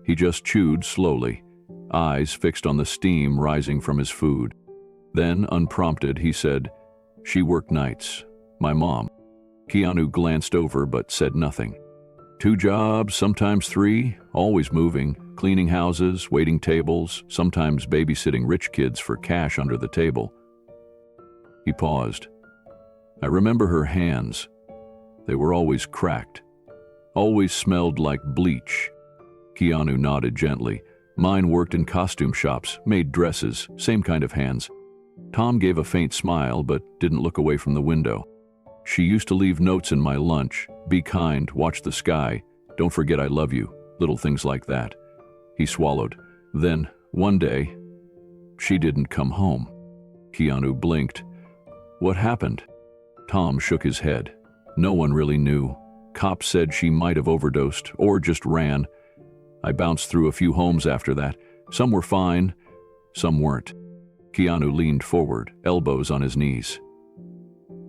He just chewed slowly, eyes fixed on the steam rising from his food. Then, unprompted, he said, "She worked nights. My mom." Keanu glanced over but said nothing. "2 jobs, sometimes 3, always moving, cleaning houses, waiting tables, sometimes babysitting rich kids for cash under the table." He paused. "I remember her hands. They were always cracked. Always smelled like bleach." Keanu nodded gently. "Mine worked in costume shops, made dresses, same kind of hands." Tom gave a faint smile but didn't look away from the window. "She used to leave notes in my lunch. Be kind, watch the sky, don't forget I love you, little things like that." He swallowed. Then, one day, she didn't come home. Keanu blinked. "What happened?" Tom shook his head. "No one really knew. Cops said she might have overdosed or just ran. I bounced through a few homes after that. Some were fine, some weren't." Keanu leaned forward, elbows on his knees.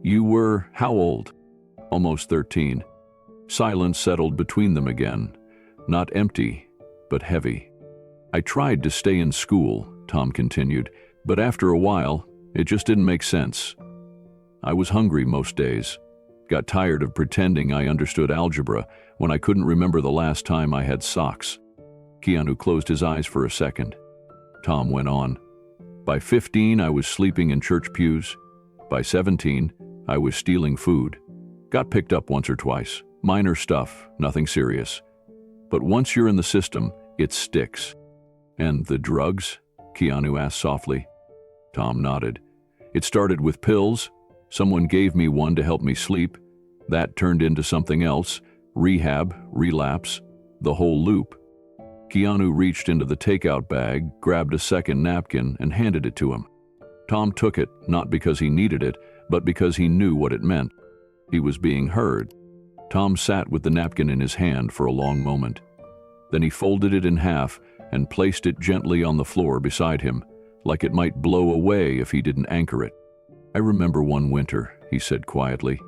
"You were how old?" "Almost 13. Silence settled between them again. Not empty, but heavy. "I tried to stay in school," Tom continued, "but after a while, it just didn't make sense. I was hungry most days. Got tired of pretending I understood algebra when I couldn't remember the last time I had socks. Keanu closed his eyes for a second. Tom went on. By 15, I was sleeping in church pews. By 17, I was stealing food. Got picked up once or twice. Minor stuff, nothing serious. But once you're in the system, it sticks. And the drugs? Keanu asked softly. Tom nodded. It started with pills. Someone gave me one to help me sleep. That turned into something else. Rehab, relapse, the whole loop. Keanu reached into the takeout bag, grabbed a second napkin, and handed it to him. Tom took it, not because he needed it, but because he knew what it meant. He was being heard. Tom sat with the napkin in his hand for a long moment. Then he folded it in half and placed it gently on the floor beside him, like it might blow away if he didn't anchor it. I remember one winter, he said quietly.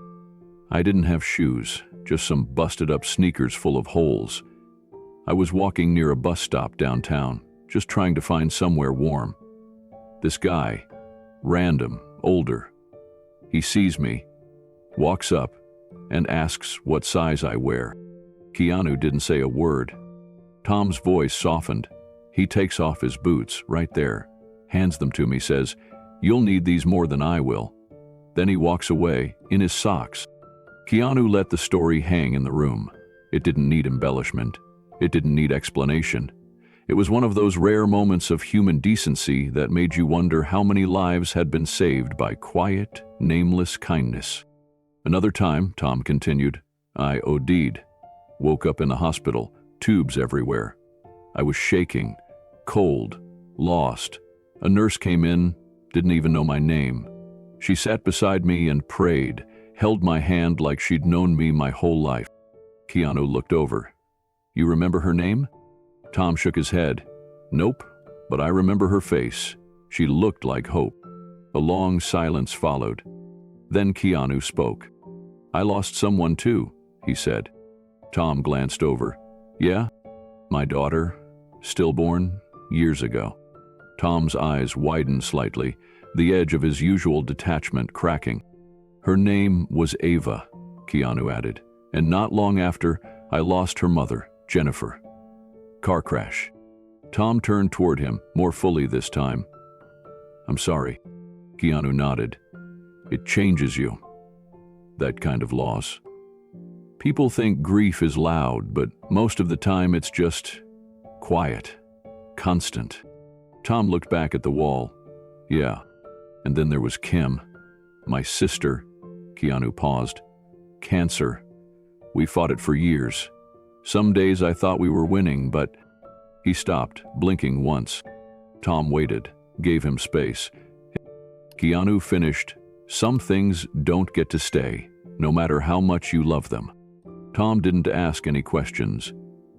I didn't have shoes, just some busted-up sneakers full of holes. I was walking near a bus stop downtown, just trying to find somewhere warm. This guy, random, older, he sees me, walks up, and asks what size I wear. Keanu didn't say a word. Tom's voice softened. He takes off his boots, right there, hands them to me, says, "You'll need these more than I will." Then he walks away, in his socks. Keanu let the story hang in the room. It didn't need embellishment. It didn't need explanation. It was one of those rare moments of human decency that made you wonder how many lives had been saved by quiet, nameless kindness. Another time, Tom continued, I OD'd. Woke up in the hospital, tubes everywhere. I was shaking, cold, lost. A nurse came in, didn't even know my name. She sat beside me and prayed, held my hand like she'd known me my whole life. Keanu looked over. You remember her name? Tom shook his head. Nope, but I remember her face. She looked like hope. A long silence followed. Then Keanu spoke. I lost someone too, he said. Tom glanced over. Yeah? My daughter, stillborn, years ago. Tom's eyes widened slightly, the edge of his usual detachment cracking. Her name was Ava, Keanu added, and not long after, I lost her mother, Jennifer. Car crash. Tom turned toward him, more fully this time. I'm sorry. Keanu nodded. It changes you. That kind of loss. People think grief is loud, but most of the time it's just quiet, constant. Tom looked back at the wall. Yeah. And then there was Kim, my sister. Keanu paused. Cancer. We fought it for years. Some days I thought we were winning, but... He stopped, blinking once. Tom waited, gave him space. Keanu finished, some things don't get to stay, no matter how much you love them. Tom didn't ask any questions.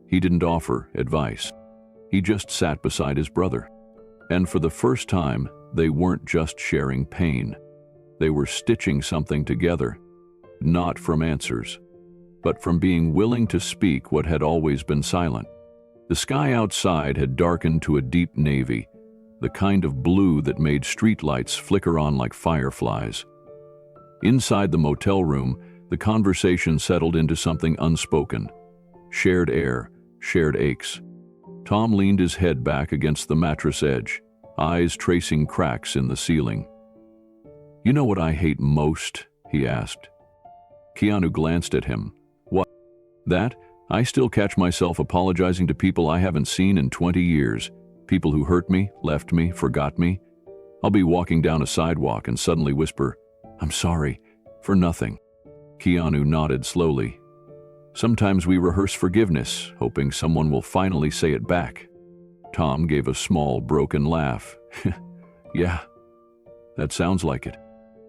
He didn't offer advice. He just sat beside his brother. And for the first time, they weren't just sharing pain. They were stitching something together, not from answers, but from being willing to speak what had always been silent. The sky outside had darkened to a deep navy, the kind of blue that made streetlights flicker on like fireflies. Inside the motel room, the conversation settled into something unspoken. Shared air, shared aches. Tom leaned his head back against the mattress edge, eyes tracing cracks in the ceiling. You know what I hate most? He asked. Keanu glanced at him. What? That? I still catch myself apologizing to people I haven't seen in 20 years. People who hurt me, left me, forgot me. I'll be walking down a sidewalk and suddenly whisper, I'm sorry, for nothing. Keanu nodded slowly. Sometimes we rehearse forgiveness, hoping someone will finally say it back. Tom gave a small, broken laugh. Yeah, that sounds like it.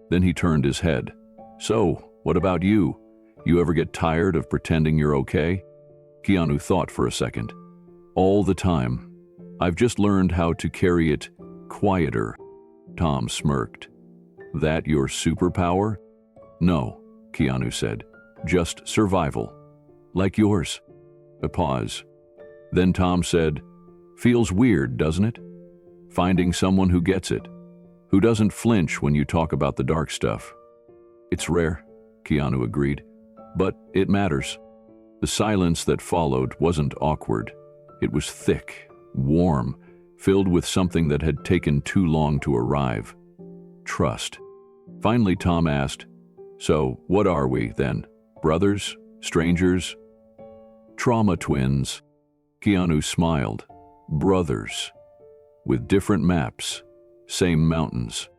Then he turned his head. So, what about you? You ever get tired of pretending you're okay? Keanu thought for a second. All the time. I've just learned how to carry it quieter. Tom smirked. That your superpower? No, Keanu said. Just survival. Like yours. A pause. Then Tom said, feels weird, doesn't it? Finding someone who gets it. Who doesn't flinch when you talk about the dark stuff. It's rare. Keanu agreed. "But it matters." The silence that followed wasn't awkward. It was thick, warm, filled with something that had taken too long to arrive. Trust. Finally, Tom asked, "So, what are we, then? Brothers? Strangers?" "Trauma twins." Keanu smiled. "Brothers. With different maps. Same mountains."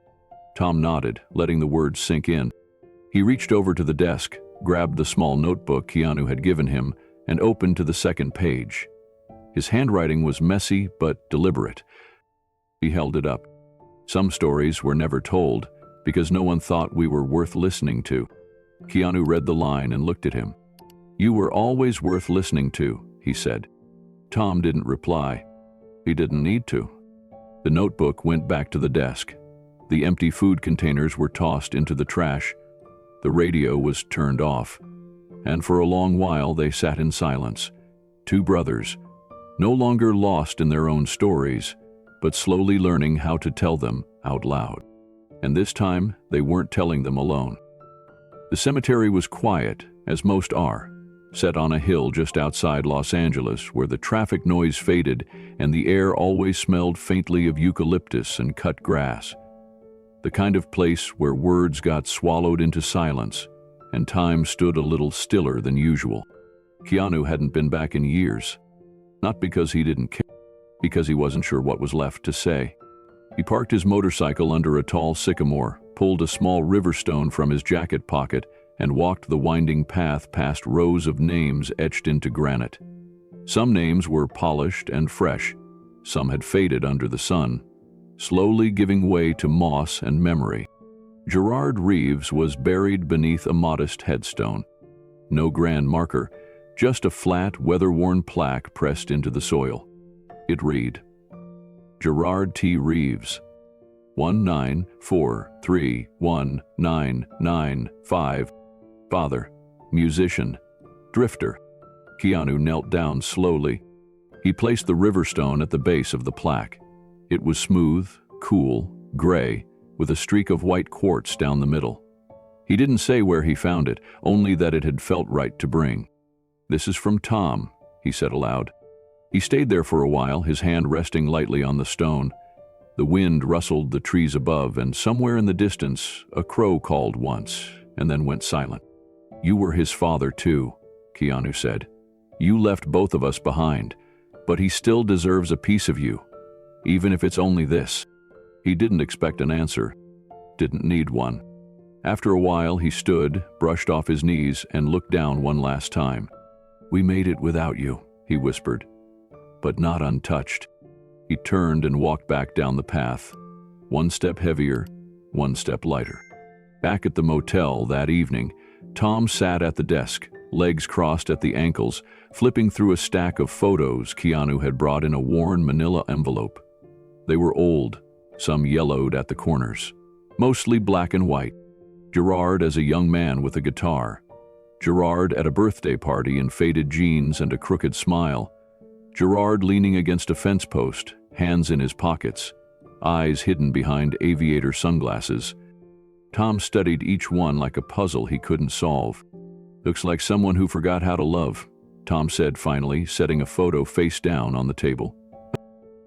Tom nodded, letting the words sink in. He reached over to the desk, grabbed the small notebook Keanu had given him, and opened to the second page. His handwriting was messy but deliberate. He held it up. "Some stories were never told because no one thought we were worth listening to." Keanu read the line and looked at him. "You were always worth listening to," he said. Tom didn't reply. He didn't need to. The notebook went back to the desk. The empty food containers were tossed into the trash. The radio was turned off. And for a long while they sat in silence. Two brothers, no longer lost in their own stories, but slowly learning how to tell them out loud. And this time, they weren't telling them alone. The cemetery was quiet, as most are, set on a hill just outside Los Angeles, where the traffic noise faded and the air always smelled faintly of eucalyptus and cut grass. The kind of place where words got swallowed into silence and time stood a little stiller than usual. Keanu hadn't been back in years. Not because he didn't care, because he wasn't sure what was left to say. He parked his motorcycle under a tall sycamore, pulled a small river stone from his jacket pocket, and walked the winding path past rows of names etched into granite. Some names were polished and fresh. Some had faded under the sun, slowly giving way to moss and memory. Gerard Reeves was buried beneath a modest headstone. No grand marker, just a flat, weather-worn plaque pressed into the soil. It read, "Gerard T. Reeves, 194319995, father, musician, drifter." Keanu knelt down slowly. He placed the river stone at the base of the plaque. It was smooth, cool, gray, with a streak of white quartz down the middle. He didn't say where he found it, only that it had felt right to bring. "This is from Tom," he said aloud. He stayed there for a while, his hand resting lightly on the stone. The wind rustled the trees above, and somewhere in the distance, a crow called once, and then went silent. "You were his father too," Keanu said. "You left both of us behind, but he still deserves a piece of you, even if it's only this." He didn't expect an answer, didn't need one. After a while, he stood, brushed off his knees, and looked down one last time. "We made it without you," he whispered, "but not untouched." He turned and walked back down the path, one step heavier, one step lighter. Back at the motel that evening, Tom sat at the desk, legs crossed at the ankles, flipping through a stack of photos Keanu had brought in a worn manila envelope. They were old, some yellowed at the corners, mostly black and white. Gerard as a young man with a guitar. Gerard at a birthday party in faded jeans and a crooked smile. Gerard leaning against a fence post, hands in his pockets, eyes hidden behind aviator sunglasses. Tom studied each one like a puzzle he couldn't solve. "Looks like someone who forgot how to love," Tom said finally, setting a photo face down on the table.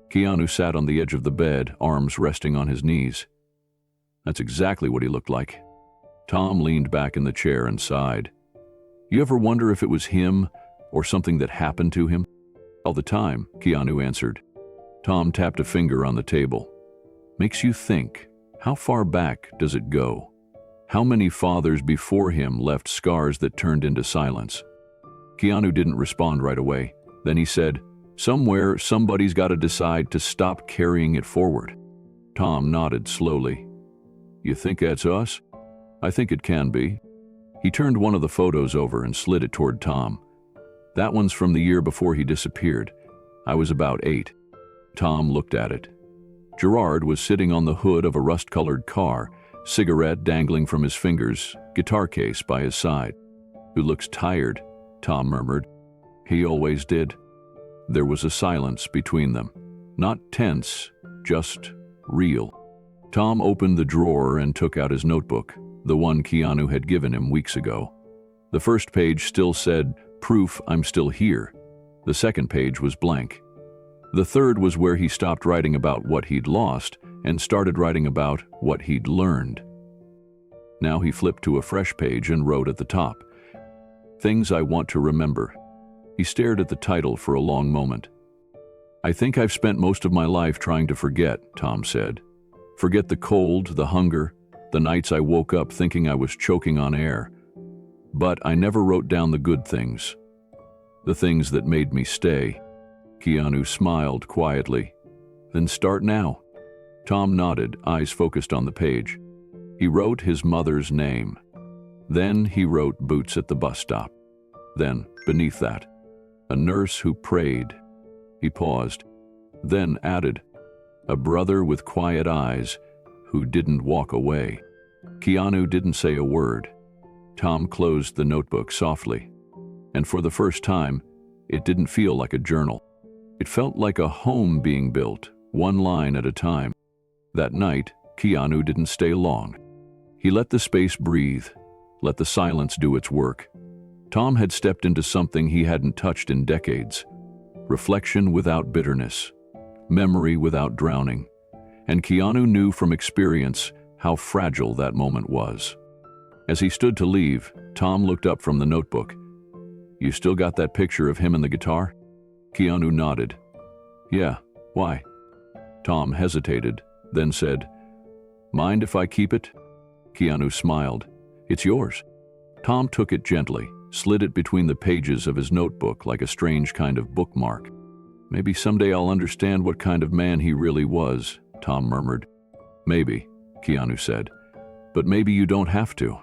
Keanu sat on the edge of the bed, arms resting on his knees. "That's exactly what he looked like." Tom leaned back in the chair and sighed. "You ever wonder if it was him or something that happened to him?" "All the time," Keanu answered. Tom tapped a finger on the table. "Makes you think, how far back does it go? How many fathers before him left scars that turned into silence?" Keanu didn't respond right away. Then he said, "Somewhere, somebody's got to decide to stop carrying it forward." Tom nodded slowly. "You think that's us?" "I think it can be." He turned one of the photos over and slid it toward Tom. "That one's from the year before he disappeared. I was about 8. Tom looked at it. Gerard was sitting on the hood of a rust-colored car, cigarette dangling from his fingers, guitar case by his side. "Who looks tired," Tom murmured. "He always did." There was a silence between them. Not tense, just real. Tom opened the drawer and took out his notebook. the one Keanu had given him weeks ago. The first page still said, "Proof I'm still here." The second page was blank. The third was where he stopped writing about what he'd lost and started writing about what he'd learned. Now he flipped to a fresh page and wrote at the top, "Things I want to remember." He stared at the title for a long moment. "I think I've spent most of my life trying to forget," Tom said. "Forget the cold, the hunger, the nights I woke up thinking I was choking on air. But I never wrote down the good things, the things that made me stay." Keanu smiled quietly. "Then start now." Tom nodded, eyes focused on the page. He wrote his mother's name. Then he wrote boots at the bus stop. Then, beneath that, a nurse who prayed. He paused, then added, "A brother with quiet eyes who didn't walk away." Keanu didn't say a word. Tom closed the notebook softly. And for the first time, it didn't feel like a journal. It felt like a home being built, one line at a time. That night, Keanu didn't stay long. He let the space breathe, let the silence do its work. Tom had stepped into something he hadn't touched in decades. Reflection without bitterness, memory without drowning. And Keanu knew from experience how fragile that moment was. As he stood to leave, Tom looked up from the notebook. "You still got that picture of him and the guitar?" Keanu nodded. "Yeah, why?" Tom hesitated, then said, "Mind if I keep it?" Keanu smiled. "It's yours." Tom took it gently, slid it between the pages of his notebook like a strange kind of bookmark. "Maybe someday I'll understand what kind of man he really was," Tom murmured. "Maybe," Keanu said. "But maybe you don't have to.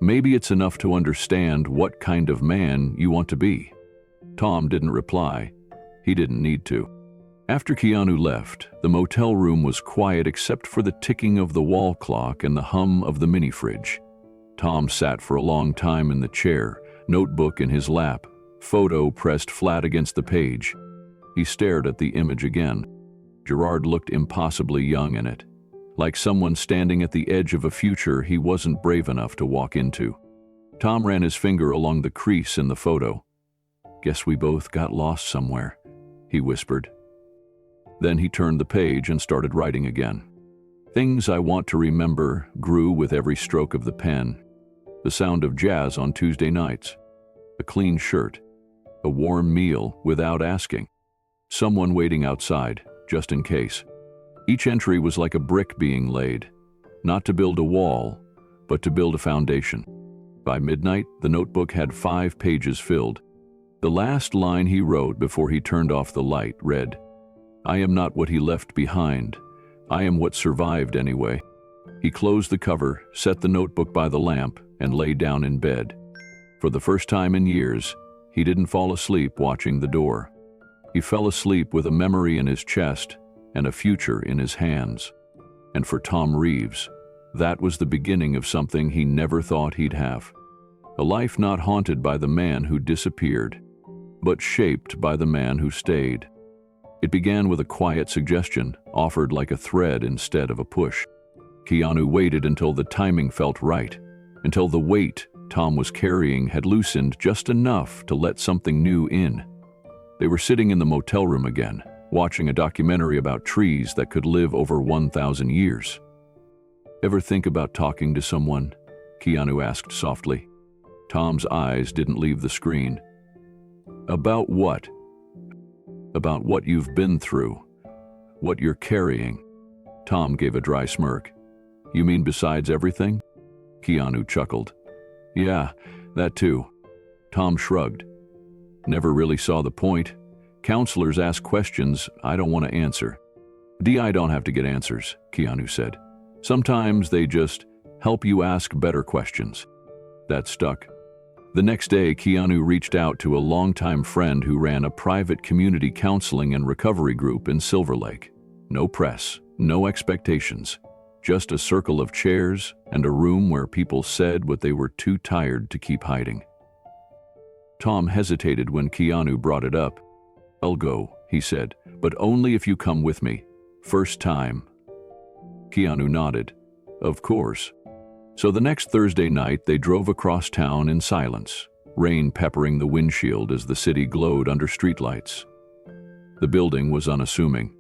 Maybe it's enough to understand what kind of man you want to be." Tom didn't reply. He didn't need to. After Keanu left, the motel room was quiet except for the ticking of the wall clock and the hum of the mini-fridge. Tom sat for a long time in the chair, notebook in his lap, photo pressed flat against the page. He stared at the image again. Gerard looked impossibly young in it, like someone standing at the edge of a future he wasn't brave enough to walk into. Tom ran his finger along the crease in the photo. "Guess we both got lost somewhere," he whispered. Then he turned the page and started writing again. Things I want to remember grew with every stroke of the pen. The sound of jazz on Tuesday nights, a clean shirt, a warm meal without asking, someone waiting outside, just in case. Each entry was like a brick being laid, not to build a wall, but to build a foundation. By midnight, the notebook had 5 pages filled. The last line he wrote before he turned off the light read, "I am not what he left behind. I am what survived anyway." He closed the cover, set the notebook by the lamp, and lay down in bed. For the first time in years, he didn't fall asleep watching the door. He fell asleep with a memory in his chest and a future in his hands. And for Tom Reeves, that was the beginning of something he never thought he'd have. A life not haunted by the man who disappeared, but shaped by the man who stayed. It began with a quiet suggestion, offered like a thread instead of a push. Keanu waited until the timing felt right, until the weight Tom was carrying had loosened just enough to let something new in. They were sitting in the motel room again, watching a documentary about trees that could live over 1,000 years. "Ever think about talking to someone?" Keanu asked softly. Tom's eyes didn't leave the screen. "About what?" "About what you've been through, what you're carrying." Tom gave a dry smirk. "You mean besides everything?" Keanu chuckled. "Yeah, that too." Tom shrugged. "Never really saw the point. Counselors ask questions I don't want to answer." "I don't have to get answers," Keanu said. "Sometimes they just help you ask better questions." That stuck. The next day, Keanu reached out to a longtime friend who ran a private community counseling and recovery group in Silver Lake. No press, no expectations, just a circle of chairs and a room where people said what they were too tired to keep hiding. Tom hesitated when Keanu brought it up. "I'll go," he said, "but only if you come with me. First time." Keanu nodded. "Of course." So the next Thursday night, they drove across town in silence, rain peppering the windshield as the city glowed under streetlights. The building was unassuming.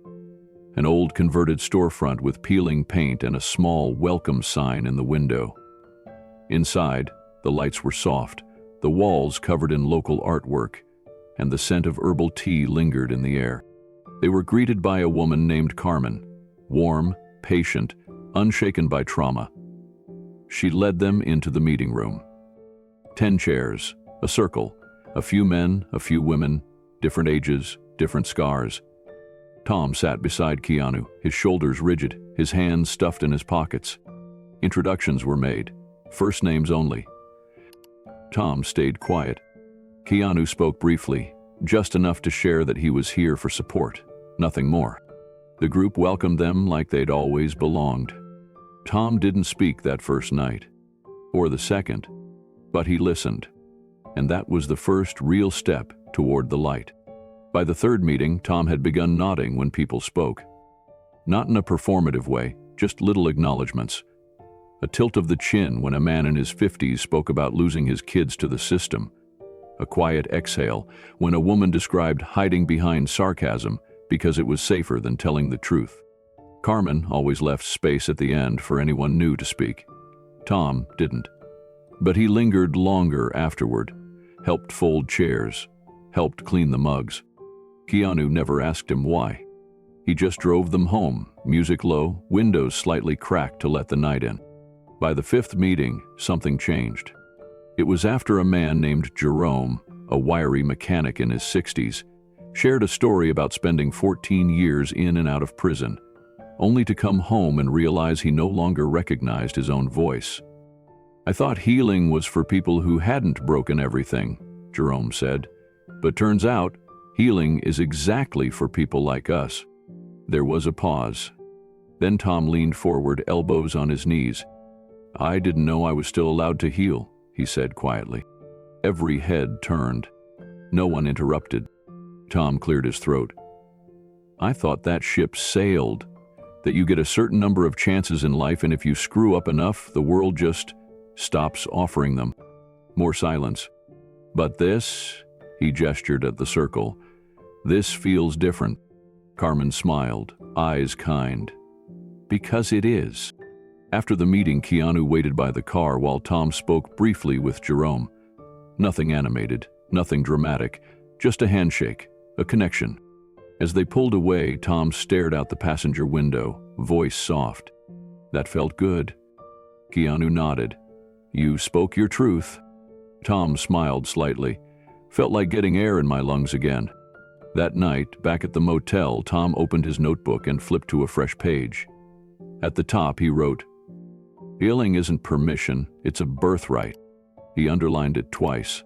An old converted storefront with peeling paint and a small welcome sign in the window. Inside, the lights were soft, the walls covered in local artwork, and the scent of herbal tea lingered in the air. They were greeted by a woman named Carmen, warm, patient, unshaken by trauma. She led them into the meeting room. 10 chairs, a circle, a few men, a few women, different ages, different scars. Tom sat beside Keanu, his shoulders rigid, his hands stuffed in his pockets. Introductions were made, first names only. Tom stayed quiet. Keanu spoke briefly, just enough to share that he was here for support, nothing more. The group welcomed them like they'd always belonged. Tom didn't speak that first night, or the second, but he listened, and that was the first real step toward the light. By the third meeting, Tom had begun nodding when people spoke. Not in a performative way, just little acknowledgments. A tilt of the chin when a man in his 50s spoke about losing his kids to the system. A quiet exhale when a woman described hiding behind sarcasm because it was safer than telling the truth. Carmen always left space at the end for anyone new to speak. Tom didn't. But he lingered longer afterward, helped fold chairs, helped clean the mugs. Keanu never asked him why. He just drove them home, music low, windows slightly cracked to let the night in. By the fifth meeting, something changed. It was after a man named Jerome, a wiry mechanic in his 60s, shared a story about spending 14 years in and out of prison, only to come home and realize he no longer recognized his own voice. "I thought healing was for people who hadn't broken everything," Jerome said, "but turns out healing is exactly for people like us." There was a pause. Then Tom leaned forward, elbows on his knees. "I didn't know I was still allowed to heal," he said quietly. Every head turned. No one interrupted. Tom cleared his throat. "I thought that ship sailed, that you get a certain number of chances in life, and if you screw up enough, the world just stops offering them." More silence. "But this," he gestured at the circle, "this feels different." Carmen smiled, eyes kind. "Because it is." After the meeting, Keanu waited by the car while Tom spoke briefly with Jerome. Nothing animated, nothing dramatic, just a handshake, a connection. As they pulled away, Tom stared out the passenger window, voice soft. "That felt good." Keanu nodded. "You spoke your truth." Tom smiled slightly. "Felt like getting air in my lungs again." That night, back at the motel, Tom opened his notebook and flipped to a fresh page. At the top, he wrote, "Healing isn't permission, it's a birthright." He underlined it twice.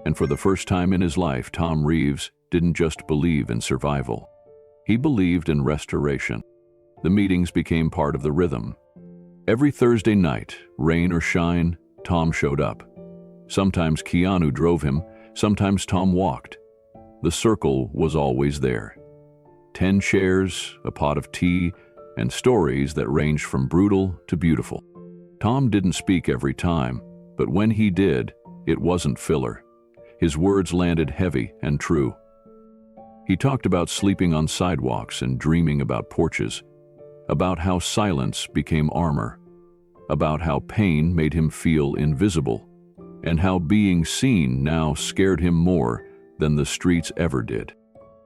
And for the first time in his life, Tom Reeves didn't just believe in survival. He believed in restoration. The meetings became part of the rhythm. Every Thursday night, rain or shine, Tom showed up. Sometimes Keanu drove him, sometimes Tom walked. The circle was always there. 10 chairs, a pot of tea, and stories that ranged from brutal to beautiful. Tom didn't speak every time, but when he did, it wasn't filler. His words landed heavy and true. He talked about sleeping on sidewalks and dreaming about porches, about how silence became armor, about how pain made him feel invisible, and how being seen now scared him more than the streets ever did.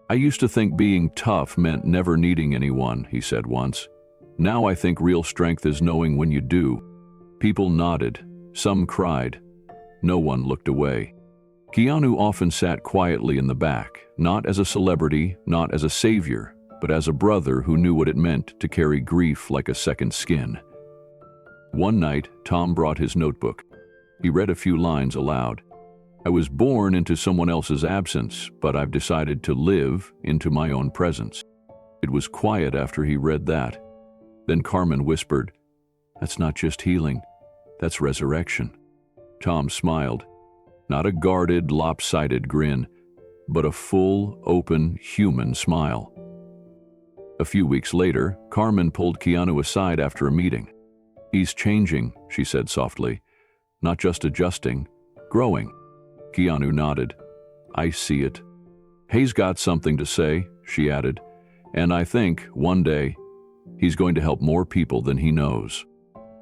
"I used to think being tough meant never needing anyone," he said once. "Now I think real strength is knowing when you do." People nodded, some cried. No one looked away. Keanu often sat quietly in the back, not as a celebrity, not as a savior, but as a brother who knew what it meant to carry grief like a second skin. One night, Tom brought his notebook. He read a few lines aloud. "I was born into someone else's absence, but I've decided to live into my own presence." It was quiet after he read that. Then Carmen whispered, "That's not just healing, that's resurrection." Tom smiled. Not a guarded, lopsided grin, but a full, open, human smile. A few weeks later, Carmen pulled Keanu aside after a meeting. "He's changing," she said softly. "Not just adjusting, growing." Keanu nodded. "I see it." "Hayes got something to say," she added, "and I think, one day, he's going to help more people than he knows."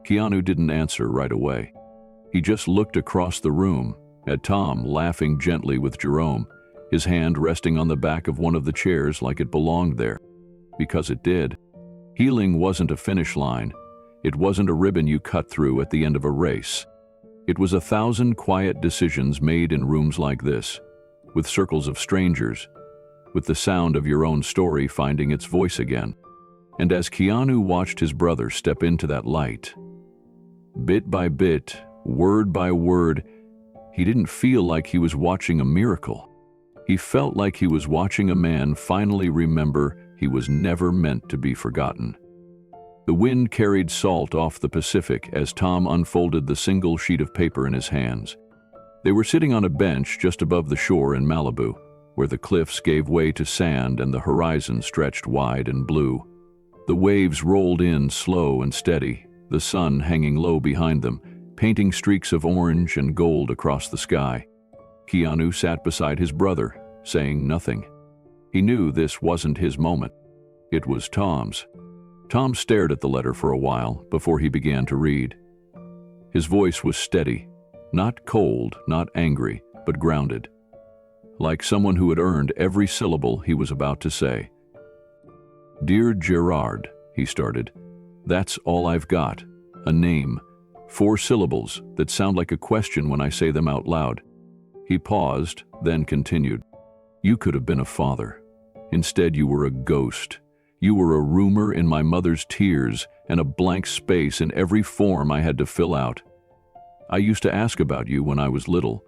Keanu didn't answer right away. He just looked across the room, at Tom laughing gently with Jerome, his hand resting on the back of one of the chairs like it belonged there. Because it did. Healing wasn't a finish line. It wasn't a ribbon you cut through at the end of a race. It was 1,000 quiet decisions made in rooms like this, with circles of strangers, with the sound of your own story finding its voice again. And as Keanu watched his brother step into that light, bit by bit, word by word, he didn't feel like he was watching a miracle. He felt like he was watching a man finally remember he was never meant to be forgotten. The wind carried salt off the Pacific as Tom unfolded the single sheet of paper in his hands. They were sitting on a bench just above the shore in Malibu, where the cliffs gave way to sand and the horizon stretched wide and blue. The waves rolled in slow and steady, the sun hanging low behind them, painting streaks of orange and gold across the sky. Keanu sat beside his brother, saying nothing. He knew this wasn't his moment. It was Tom's. Tom stared at the letter for a while before he began to read. His voice was steady, not cold, not angry, but grounded, like someone who had earned every syllable he was about to say. "Dear Gerard," he started, "that's all I've got. A name. 4 syllables that sound like a question when I say them out loud." He paused, then continued. "You could have been a father. Instead, you were a ghost. You were a rumor in my mother's tears and a blank space in every form I had to fill out. I used to ask about you when I was little.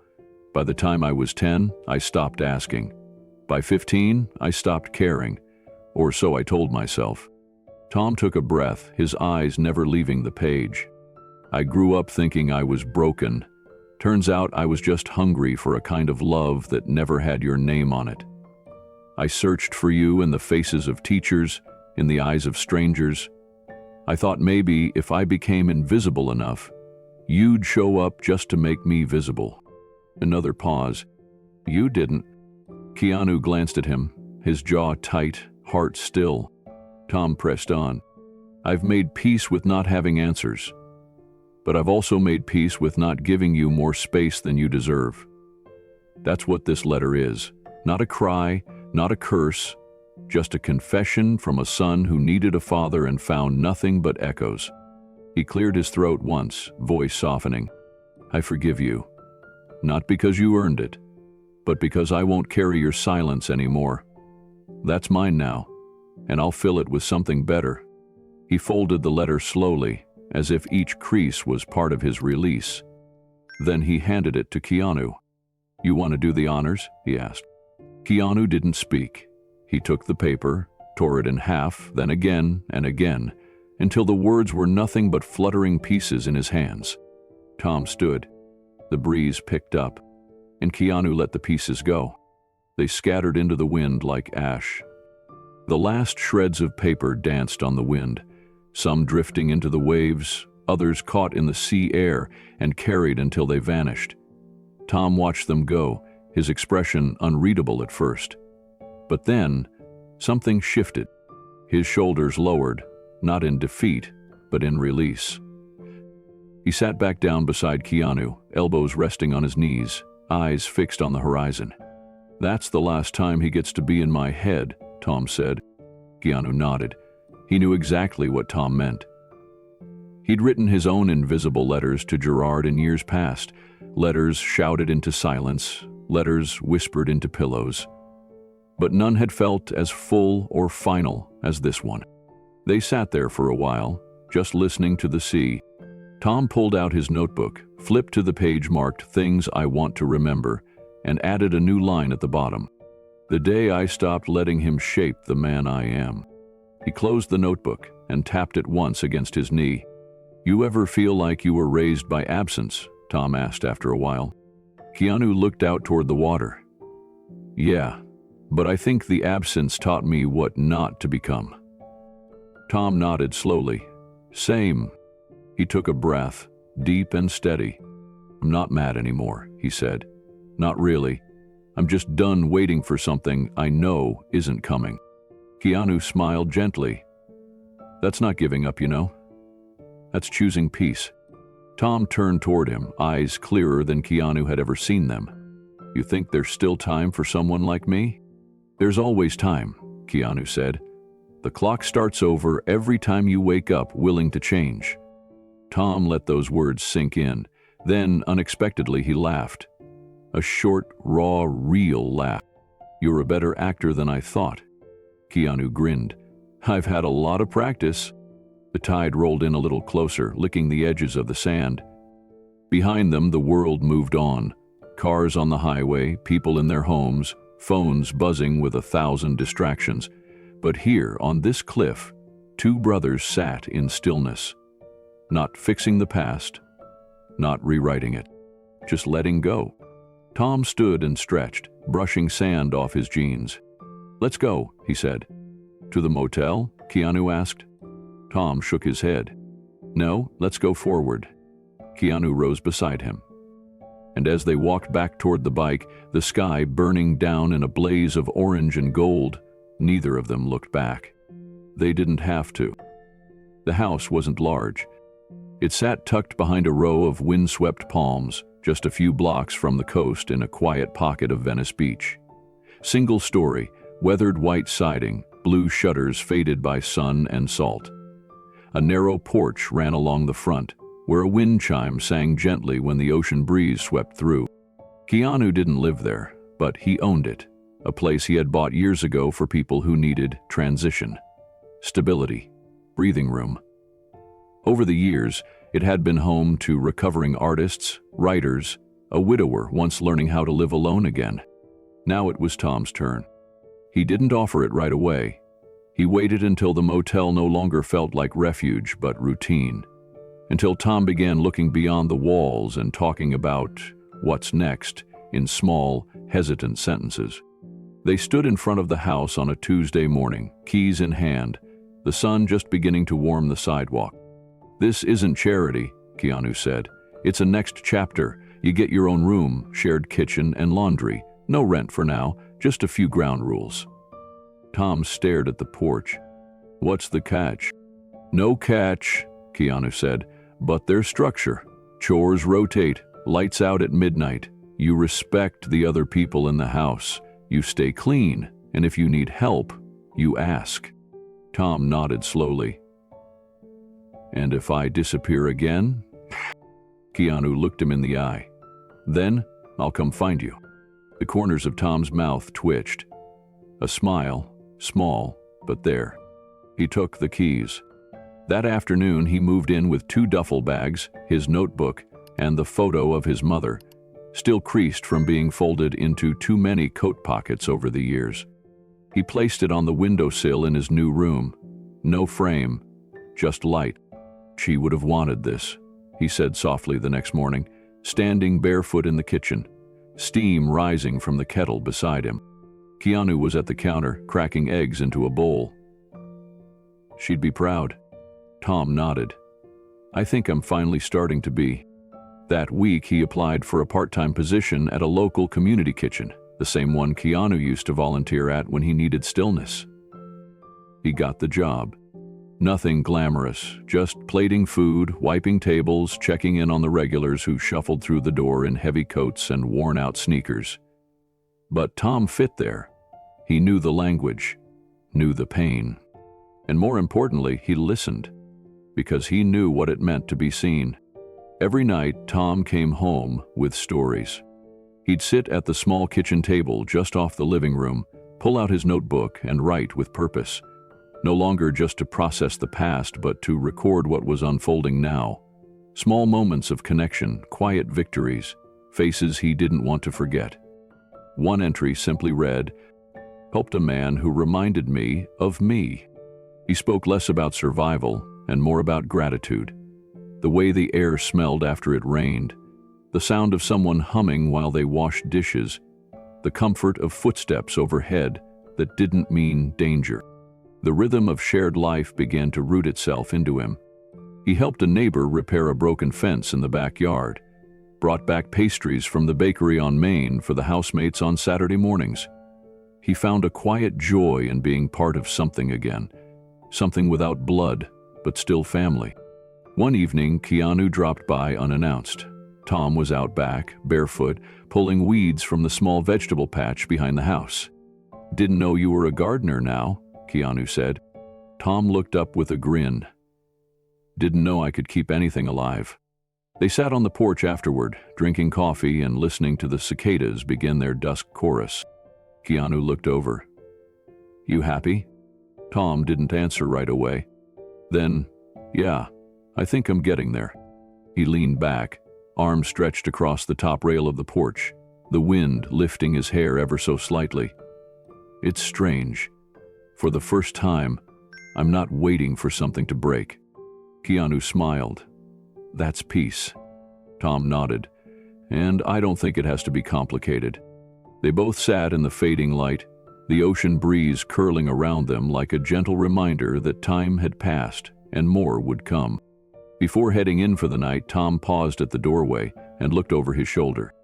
By the time I was 10, I stopped asking. By 15, I stopped caring. Or so I told myself." Tom took a breath, his eyes never leaving the page. "I grew up thinking I was broken. Turns out I was just hungry for a kind of love that never had your name on it. I searched for you in the faces of teachers, in the eyes of strangers. I thought maybe if I became invisible enough, you'd show up just to make me visible." Another pause. "You didn't." Keanu glanced at him, his jaw tight, heart still. Tom pressed on. "I've made peace with not having answers. But I've also made peace with not giving you more space than you deserve. That's what this letter is. Not a cry, not a curse, just a confession from a son who needed a father and found nothing but echoes." He cleared his throat once, voice softening. "I forgive you. Not because you earned it, but because I won't carry your silence anymore. That's mine now, and I'll fill it with something better." He folded the letter slowly, as if each crease was part of his release. Then he handed it to Keanu. "You want to do the honors?" he asked. Keanu didn't speak. He took the paper, tore it in half, then again and again, until the words were nothing but fluttering pieces in his hands. Tom stood. The breeze picked up, and Keanu let the pieces go. They scattered into the wind like ash. The last shreds of paper danced on the wind, some drifting into the waves, others caught in the sea air and carried until they vanished. Tom watched them go, his expression unreadable at first. But then, something shifted. His shoulders lowered, not in defeat, but in release. He sat back down beside Keanu, elbows resting on his knees, eyes fixed on the horizon. "That's the last time he gets to be in my head," Tom said. Keanu nodded. He knew exactly what Tom meant. He'd written his own invisible letters to Gerard in years past, letters shouted into silence, letters whispered into pillows. But none had felt as full or final as this one. They sat there for a while, just listening to the sea. Tom pulled out his notebook, flipped to the page marked "Things I Want to Remember," and added a new line at the bottom. "The day I stopped letting him shape the man I am." He closed the notebook and tapped it once against his knee. "You ever feel like you were raised by absence?" Tom asked after a while. Keanu looked out toward the water. "Yeah, but I think the absence taught me what not to become." Tom nodded slowly. "Same. He took a breath, deep and steady. "I'm not mad anymore," he said. "Not really. I'm just done waiting for something I know isn't coming." Keanu smiled gently. "That's not giving up, you know. That's choosing peace." Tom turned toward him, eyes clearer than Keanu had ever seen them. "You think there's still time for someone like me?" "There's always time," Keanu said. "The clock starts over every time you wake up willing to change." Tom let those words sink in. Then, unexpectedly, he laughed. A short, raw, real laugh. "You're a better actor than I thought." Keanu grinned. "I've had a lot of practice." The tide rolled in a little closer, licking the edges of the sand. Behind them, the world moved on. Cars on the highway, people in their homes, phones buzzing with 1,000 distractions. But here, on this cliff, two brothers sat in stillness. Not fixing the past, not rewriting it, just letting go. Tom stood and stretched, brushing sand off his jeans. "Let's go," he said. "To the motel?" Keanu asked. Tom shook his head. "No, let's go forward." Keanu rose beside him. And as they walked back toward the bike, the sky burning down in a blaze of orange and gold, neither of them looked back. They didn't have to. The house wasn't large. It sat tucked behind a row of windswept palms, just a few blocks from the coast in a quiet pocket of Venice Beach. Single story, weathered white siding, blue shutters faded by sun and salt. A narrow porch ran along the front, where a wind chime sang gently when the ocean breeze swept through. Keanu didn't live there, but he owned it, a place he had bought years ago for people who needed transition, stability, breathing room. Over the years, it had been home to recovering artists, writers, a widower once learning how to live alone again. Now it was Tom's turn. He didn't offer it right away. He waited until the motel no longer felt like refuge but routine, until Tom began looking beyond the walls and talking about what's next in small, hesitant sentences. They stood in front of the house on a Tuesday morning, keys in hand, the sun just beginning to warm the sidewalk. "This isn't charity," Keanu said. "It's a next chapter. You get your own room, shared kitchen and laundry. No rent for now, just a few ground rules." Tom stared at the porch. "What's the catch?" "No catch," Keanu said, "but there's structure. Chores rotate, lights out at midnight. You respect the other people in the house. You stay clean, and if you need help, you ask." Tom nodded slowly. "And if I disappear again?" Keanu looked him in the eye. "Then I'll come find you." The corners of Tom's mouth twitched. A smile, small, but there. He took the keys. That afternoon, he moved in with 2 duffel bags, his notebook, and the photo of his mother, still creased from being folded into too many coat pockets over the years. He placed it on the windowsill in his new room. No frame, just light. "She would have wanted this," he said softly the next morning, standing barefoot in the kitchen, steam rising from the kettle beside him. Keanu was at the counter, cracking eggs into a bowl. "She'd be proud." Tom nodded. "I think I'm finally starting to be." That week, he applied for a part-time position at a local community kitchen, the same one Keanu used to volunteer at when he needed stillness. He got the job. Nothing glamorous, just plating food, wiping tables, checking in on the regulars who shuffled through the door in heavy coats and worn-out sneakers. But Tom fit there. He knew the language, knew the pain. And more importantly, he listened, because he knew what it meant to be seen. Every night, Tom came home with stories. He'd sit at the small kitchen table just off the living room, pull out his notebook and write with purpose. No longer just to process the past, but to record what was unfolding now. Small moments of connection, quiet victories, faces he didn't want to forget. One entry simply read, "Helped a man who reminded me of me." He spoke less about survival and more about gratitude. The way the air smelled after it rained, the sound of someone humming while they washed dishes, the comfort of footsteps overhead that didn't mean danger. The rhythm of shared life began to root itself into him. He helped a neighbor repair a broken fence in the backyard, brought back pastries from the bakery on Main for the housemates on Saturday mornings. He found a quiet joy in being part of something again, something without blood, but still family. One evening, Keanu dropped by unannounced. Tom was out back, barefoot, pulling weeds from the small vegetable patch behind the house. "Didn't know you were a gardener now," Keanu said. Tom looked up with a grin. "Didn't know I could keep anything alive." They sat on the porch afterward, drinking coffee and listening to the cicadas begin their dusk chorus. Keanu looked over. "You happy?" Tom didn't answer right away. Then, "Yeah, I think I'm getting there." He leaned back, arms stretched across the top rail of the porch, the wind lifting his hair ever so slightly. "It's strange. For the first time, I'm not waiting for something to break." Keanu smiled. "That's peace." Tom nodded. "And I don't think it has to be complicated." They both sat in the fading light, the ocean breeze curling around them like a gentle reminder that time had passed and more would come. Before heading in for the night, Tom paused at the doorway and looked over his shoulder.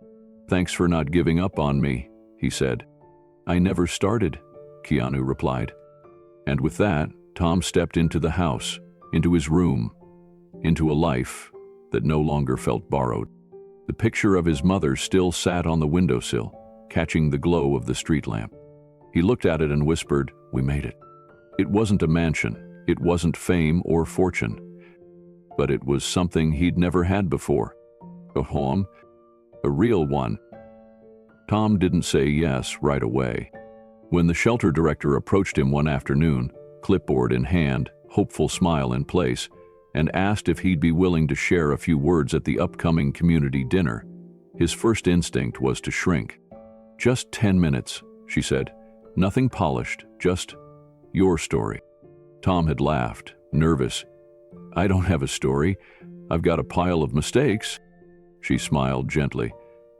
"Thanks for not giving up on me," he said. "I never started," Keanu replied. And with that, Tom stepped into the house, into his room, into a life that no longer felt borrowed. The picture of his mother still sat on the windowsill, catching the glow of the street lamp. He looked at it and whispered, "We made it." It wasn't a mansion, it wasn't fame or fortune, but it was something he'd never had before. A home, a real one. Tom didn't say yes right away. When the shelter director approached him one afternoon, clipboard in hand, hopeful smile in place, and asked if he'd be willing to share a few words at the upcoming community dinner, his first instinct was to shrink. "Just 10 minutes, she said. "Nothing polished, just your story." Tom had laughed, nervous. "I don't have a story. I've got a pile of mistakes." She smiled gently.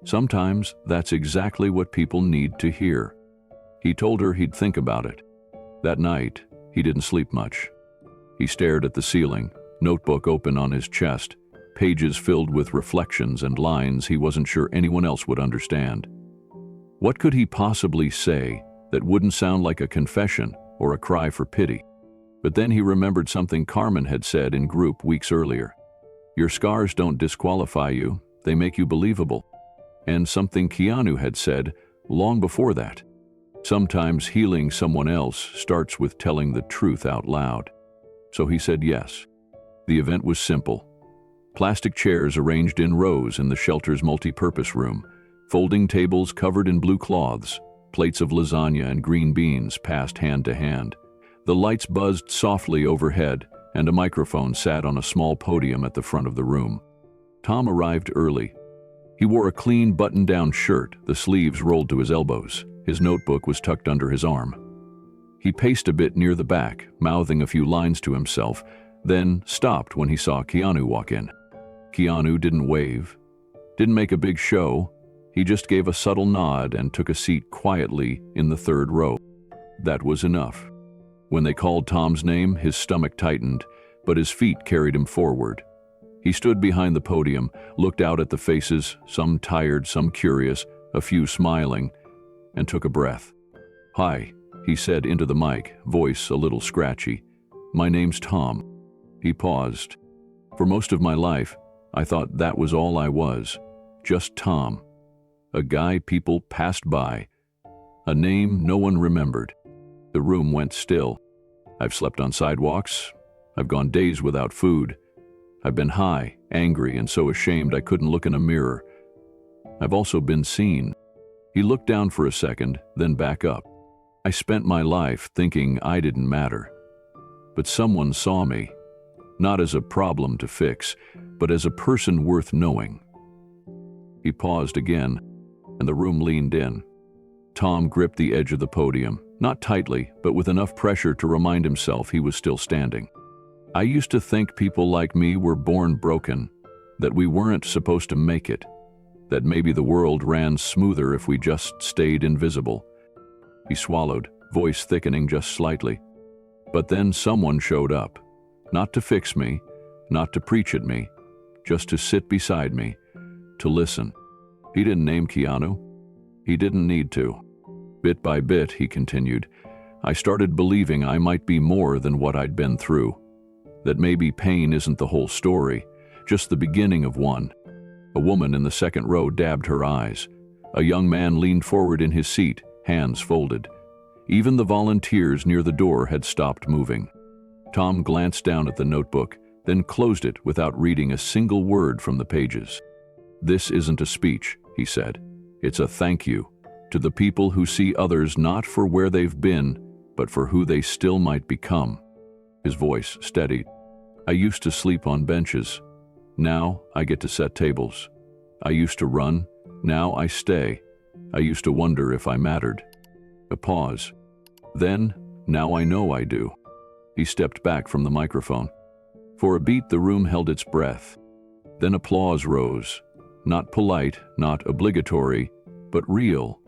"Sometimes that's exactly what people need to hear." He told her he'd think about it. That night, he didn't sleep much. He stared at the ceiling, notebook open on his chest, pages filled with reflections and lines he wasn't sure anyone else would understand. What could he possibly say that wouldn't sound like a confession or a cry for pity? But then he remembered something Carmen had said in group weeks earlier. "Your scars don't disqualify you, they make you believable." And something Keanu had said long before that. Sometimes healing someone else starts with telling the truth out loud. So he said yes. The event was simple. Plastic chairs arranged in rows in the shelter's multi-purpose room, folding tables covered in blue cloths, plates of lasagna and green beans passed hand to hand. The lights buzzed softly overhead, and a microphone sat on a small podium at the front of the room. Tom arrived early. He wore a clean button-down shirt, the sleeves rolled to his elbows. His notebook was tucked under his arm. He paced a bit near the back, mouthing a few lines to himself, then stopped when he saw Keanu walk in. Keanu didn't wave, didn't make a big show. He just gave a subtle nod and took a seat quietly in the third row. That was enough. When they called Tom's name, his stomach tightened, but his feet carried him forward. He stood behind the podium, looked out at the faces, some tired, some curious, a few smiling, and took a breath. "Hi," he said into the mic, voice a little scratchy. "My name's Tom." He paused. For most of my life, I thought that was all I was, just Tom. A guy people passed by, a name no one remembered. The room went still. I've slept on sidewalks. I've gone days without food. I've been high, angry, and so ashamed I couldn't look in a mirror. I've also been seen. He looked down for a second, then back up. I spent my life thinking I didn't matter. But someone saw me, not as a problem to fix, but as a person worth knowing. He paused again, and the room leaned in. Tom gripped the edge of the podium, not tightly, but with enough pressure to remind himself he was still standing. "I used to think people like me were born broken, that we weren't supposed to make it, that maybe the world ran smoother if we just stayed invisible." He swallowed, voice thickening just slightly. But then someone showed up, not to fix me, not to preach at me, just to sit beside me, to listen. He didn't name Keanu. He didn't need to. Bit by bit, he continued, I started believing I might be more than what I'd been through, that maybe pain isn't the whole story, just the beginning of one. A woman in the second row dabbed her eyes. A young man leaned forward in his seat, hands folded. Even the volunteers near the door had stopped moving. Tom glanced down at the notebook, then closed it without reading a single word from the pages. This isn't a speech, he said. It's a thank you to the people who see others not for where they've been, but for who they still might become. His voice steadied. I used to sleep on benches. Now I get to set tables. I used to run. Now I stay. I used to wonder if I mattered. A pause. Then, now I know I do. He stepped back from the microphone. For a beat, the room held its breath. Then applause rose. Not polite, not obligatory, but real,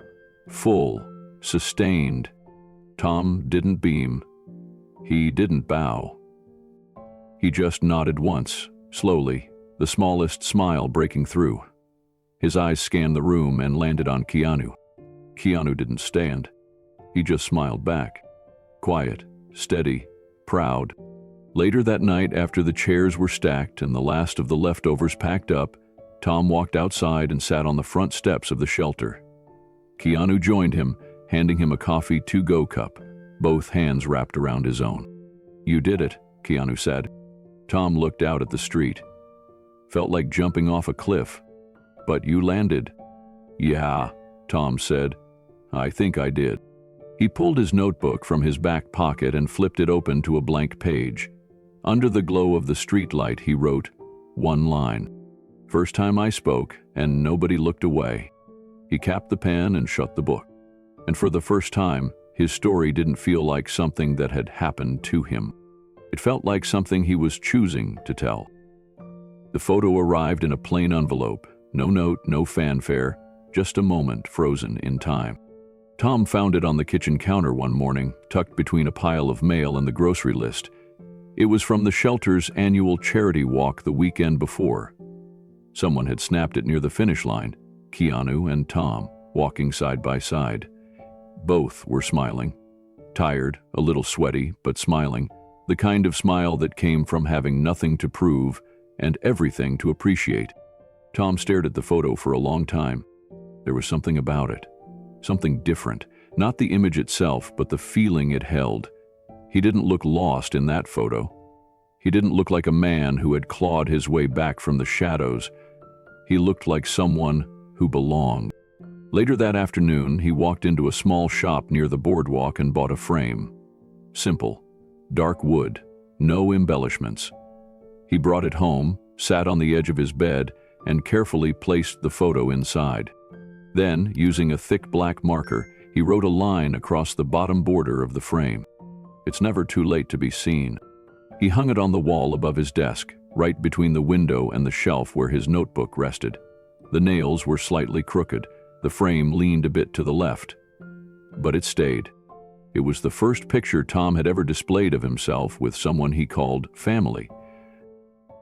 full, sustained. Tom didn't beam. He didn't bow. He just nodded once, slowly, the smallest smile breaking through. His eyes scanned the room and landed on Keanu. Keanu didn't stand. He just smiled back. Quiet, steady, proud. Later that night, after the chairs were stacked and the last of the leftovers packed up, Tom walked outside and sat on the front steps of the shelter. Keanu joined him, handing him a coffee to-go cup, both hands wrapped around his own. You did it, Keanu said. Tom looked out at the street. Felt like jumping off a cliff. But you landed. Yeah, Tom said. I think I did. He pulled his notebook from his back pocket and flipped it open to a blank page. Under the glow of the streetlight, he wrote, one line. First time I spoke, and nobody looked away. He capped the pen and shut the book. And for the first time, his story didn't feel like something that had happened to him. It felt like something he was choosing to tell. The photo arrived in a plain envelope. No note, no fanfare, just a moment frozen in time. Tom found it on the kitchen counter one morning, tucked between a pile of mail and the grocery list. It was from the shelter's annual charity walk the weekend before. Someone had snapped it near the finish line, Keanu and Tom, walking side by side. Both were smiling. Tired, a little sweaty, but smiling. The kind of smile that came from having nothing to prove and everything to appreciate. Tom stared at the photo for a long time. There was something about it. Something different. Not the image itself, but the feeling it held. He didn't look lost in that photo. He didn't look like a man who had clawed his way back from the shadows. He looked like someone who belonged. Later that afternoon, he walked into a small shop near the boardwalk and bought a frame. Simple, dark wood, no embellishments. He brought it home, sat on the edge of his bed, and carefully placed the photo inside. Then, using a thick black marker, he wrote a line across the bottom border of the frame. It's never too late to be seen. He hung it on the wall above his desk, right between the window and the shelf where his notebook rested. The nails were slightly crooked. The frame leaned a bit to the left. But it stayed. It was the first picture Tom had ever displayed of himself with someone he called family.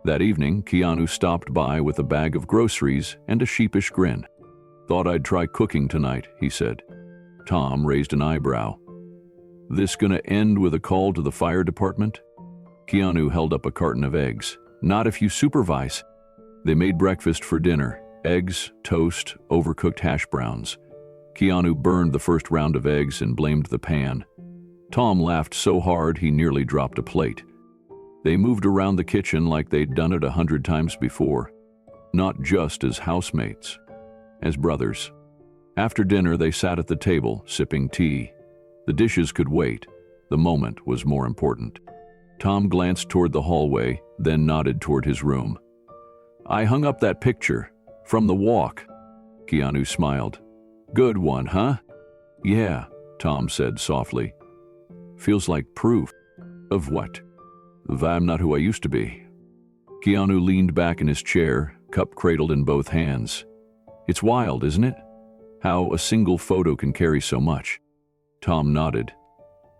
That evening, Keanu stopped by with a bag of groceries and a sheepish grin. Thought I'd try cooking tonight, he said. Tom raised an eyebrow. This gonna end with a call to the fire department? Keanu held up a carton of eggs. Not if you supervise. They made breakfast for dinner. Eggs, toast, overcooked hash browns. Keanu burned the first round of eggs and blamed the pan. Tom laughed so hard he nearly dropped a plate. They moved around the kitchen like they'd done it 100 times before. Not just as housemates, as brothers. After dinner, they sat at the table, sipping tea. The dishes could wait. The moment was more important. Tom glanced toward the hallway, then nodded toward his room. I hung up that picture. From the walk. Keanu smiled. Good one, huh? Yeah, Tom said softly. Feels like proof. Of what? I'm not who I used to be. Keanu leaned back in his chair, cup cradled in both hands. It's wild, isn't it? How a single photo can carry so much. Tom nodded.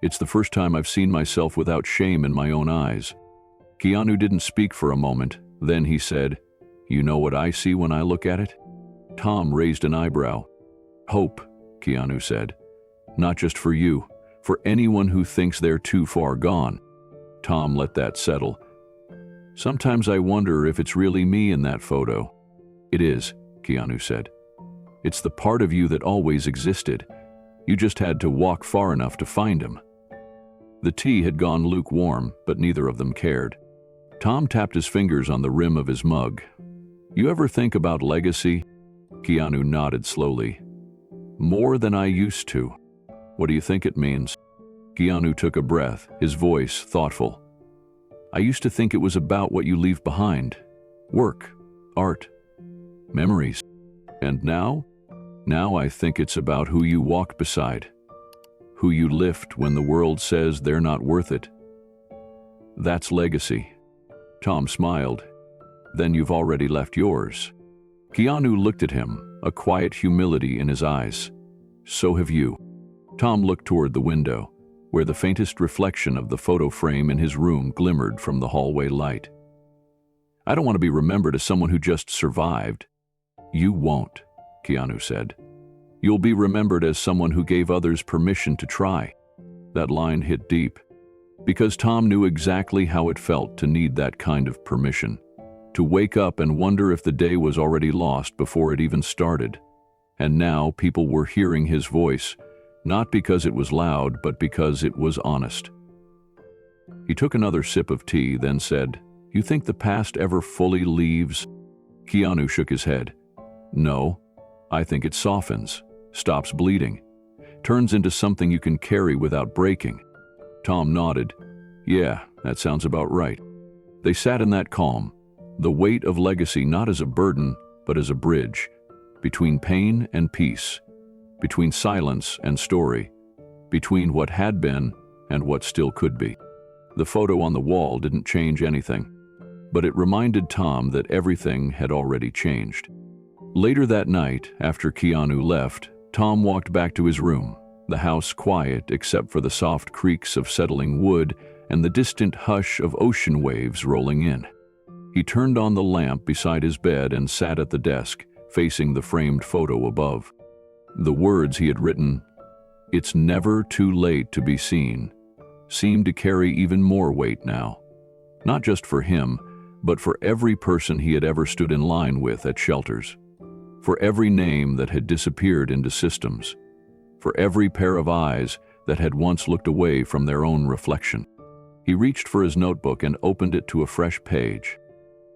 It's the first time I've seen myself without shame in my own eyes. Keanu didn't speak for a moment. Then he said, "You know what I see when I look at it?" Tom raised an eyebrow. "Hope," Keanu said. "Not just for you, for anyone who thinks they're too far gone." Tom let that settle. "Sometimes I wonder if it's really me in that photo." "It is," Keanu said. "It's the part of you that always existed. You just had to walk far enough to find him." The tea had gone lukewarm, but neither of them cared. Tom tapped his fingers on the rim of his mug. "You ever think about legacy?" Keanu nodded slowly. "More than I used to." "What do you think it means?" Keanu took a breath, his voice thoughtful. "I used to think it was about what you leave behind. Work, art, memories. And now? Now I think it's about who you walk beside. Who you lift when the world says they're not worth it. That's legacy." Tom smiled. "Then you've already left yours." Keanu looked at him, a quiet humility in his eyes. "So have you." Tom looked toward the window, where the faintest reflection of the photo frame in his room glimmered from the hallway light. "I don't want to be remembered as someone who just survived." "You won't," Keanu said. "You'll be remembered as someone who gave others permission to try." That line hit deep, because Tom knew exactly how it felt to need that kind of permission, to wake up and wonder if the day was already lost before it even started. And now people were hearing his voice, not because it was loud, but because it was honest. He took another sip of tea, then said, "You think the past ever fully leaves?" Keanu shook his head. "No, I think it softens, stops bleeding, turns into something you can carry without breaking." Tom nodded. "Yeah, that sounds about right." They sat in that calm, the weight of legacy not as a burden, but as a bridge, between pain and peace, between silence and story, between what had been and what still could be. The photo on the wall didn't change anything, but it reminded Tom that everything had already changed. Later that night, after Keanu left, Tom walked back to his room, the house quiet except for the soft creaks of settling wood and the distant hush of ocean waves rolling in. He turned on the lamp beside his bed and sat at the desk, facing the framed photo above. The words he had written, "It's never too late to be seen," seemed to carry even more weight now. Not just for him, but for every person he had ever stood in line with at shelters. For every name that had disappeared into systems. For every pair of eyes that had once looked away from their own reflection. He reached for his notebook and opened it to a fresh page.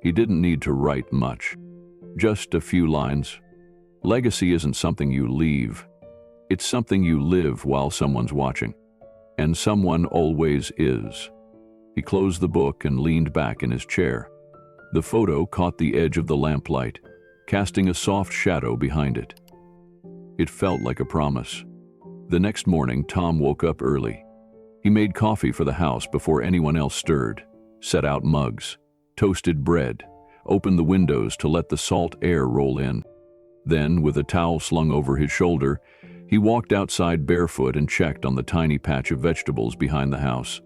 He didn't need to write much. Just a few lines. Legacy isn't something you leave. It's something you live while someone's watching. And someone always is. He closed the book and leaned back in his chair. The photo caught the edge of the lamplight, casting a soft shadow behind it. It felt like a promise. The next morning, Tom woke up early. He made coffee for the house before anyone else stirred, set out mugs, toasted bread, opened the windows to let the salt air roll in. Then, with a towel slung over his shoulder, he walked outside barefoot and checked on the tiny patch of vegetables behind the house.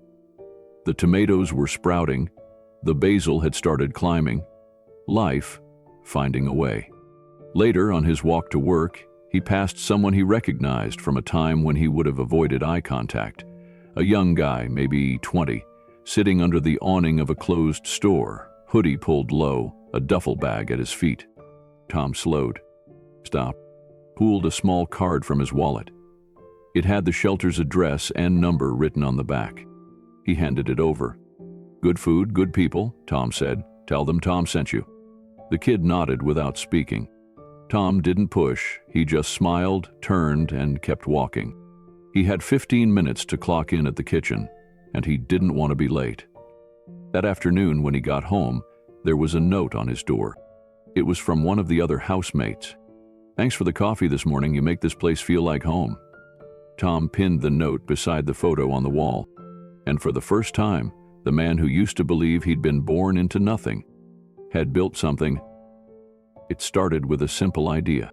The tomatoes were sprouting, the basil had started climbing, life finding a way. Later, on his walk to work, he passed someone he recognized from a time when he would have avoided eye contact. A young guy, maybe 20, sitting under the awning of a closed store, hoodie pulled low, a duffel bag at his feet. Tom slowed, stopped, pulled a small card from his wallet. It had the shelter's address and number written on the back. He handed it over. "Good food, good people," Tom said. "Tell them Tom sent you." The kid nodded without speaking. Tom didn't push, he just smiled, turned, and kept walking. He had 15 minutes to clock in at the kitchen, and he didn't want to be late. That afternoon, when he got home, there was a note on his door. It was from one of the other housemates. "Thanks for the coffee this morning, you make this place feel like home." Tom pinned the note beside the photo on the wall, and for the first time, the man who used to believe he'd been born into nothing had built something. It started with a simple idea.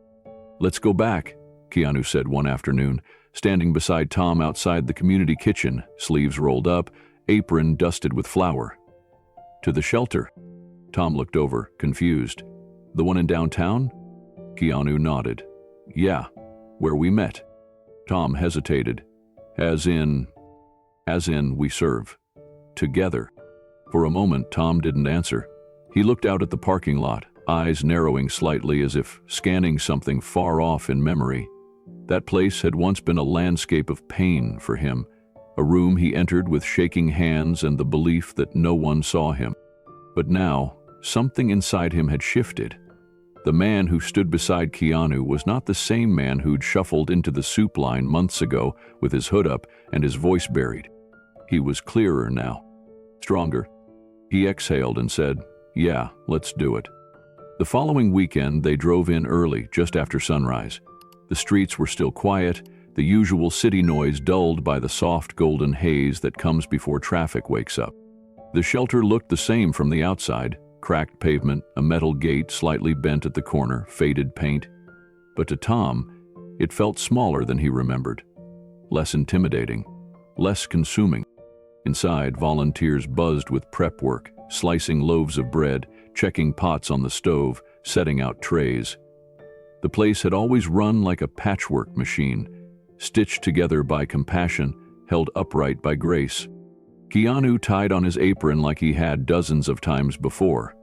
"Let's go back," Keanu said one afternoon, standing beside Tom outside the community kitchen, sleeves rolled up, apron dusted with flour. To the shelter. Tom looked over, confused. The one in downtown? Keanu nodded. Yeah, where we met. Tom hesitated. As in we serve. Together. For a moment, Tom didn't answer. He looked out at the parking lot, eyes narrowing slightly as if scanning something far off in memory. That place had once been a landscape of pain for him, a room he entered with shaking hands and the belief that no one saw him. But now, something inside him had shifted. The man who stood beside Keanu was not the same man who'd shuffled into the soup line months ago with his hood up and his voice buried. He was clearer now, stronger. He exhaled and said, "Yeah, let's do it." The following weekend, they drove in early, just after sunrise. The streets were still quiet, the usual city noise dulled by the soft golden haze that comes before traffic wakes up. The shelter looked the same from the outside, cracked pavement, a metal gate slightly bent at the corner, faded paint. But to Tom, it felt smaller than he remembered, less intimidating, less consuming. Inside, volunteers buzzed with prep work, slicing loaves of bread, checking pots on the stove, setting out trays. The place had always run like a patchwork machine, stitched together by compassion, held upright by grace. Keanu tied on his apron like he had dozens of times before.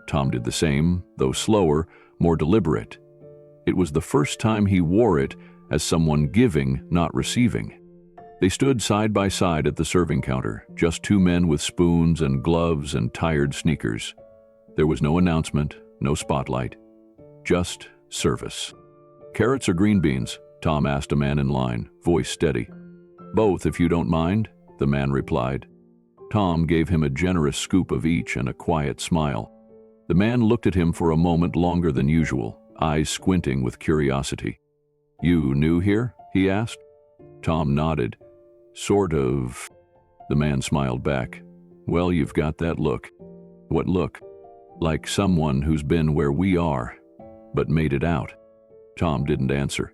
Tom did the same, though slower, more deliberate. It was the first time he wore it as someone giving, not receiving. They stood side by side at the serving counter, just two men with spoons and gloves and tired sneakers. There was no announcement, no spotlight, just service. "Carrots or green beans?" Tom asked a man in line, voice steady. "Both, if you don't mind," the man replied. Tom gave him a generous scoop of each and a quiet smile. The man looked at him for a moment longer than usual, eyes squinting with curiosity. "You new here?" he asked. Tom nodded. "Sort of." The man smiled back. "Well, you've got that look." "What look?" "Like someone who's been where we are, but made it out." Tom didn't answer.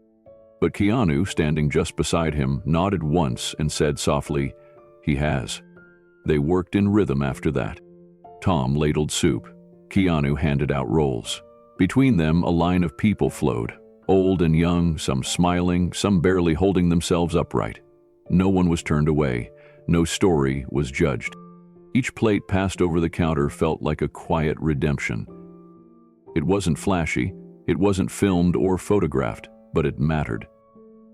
But Keanu, standing just beside him, nodded once and said softly, "He has." They worked in rhythm after that. Tom ladled soup. Keanu handed out rolls. Between them, a line of people flowed, old and young, some smiling, some barely holding themselves upright. No one was turned away. No story was judged. Each plate passed over the counter felt like a quiet redemption. It wasn't flashy, it wasn't filmed or photographed, but it mattered.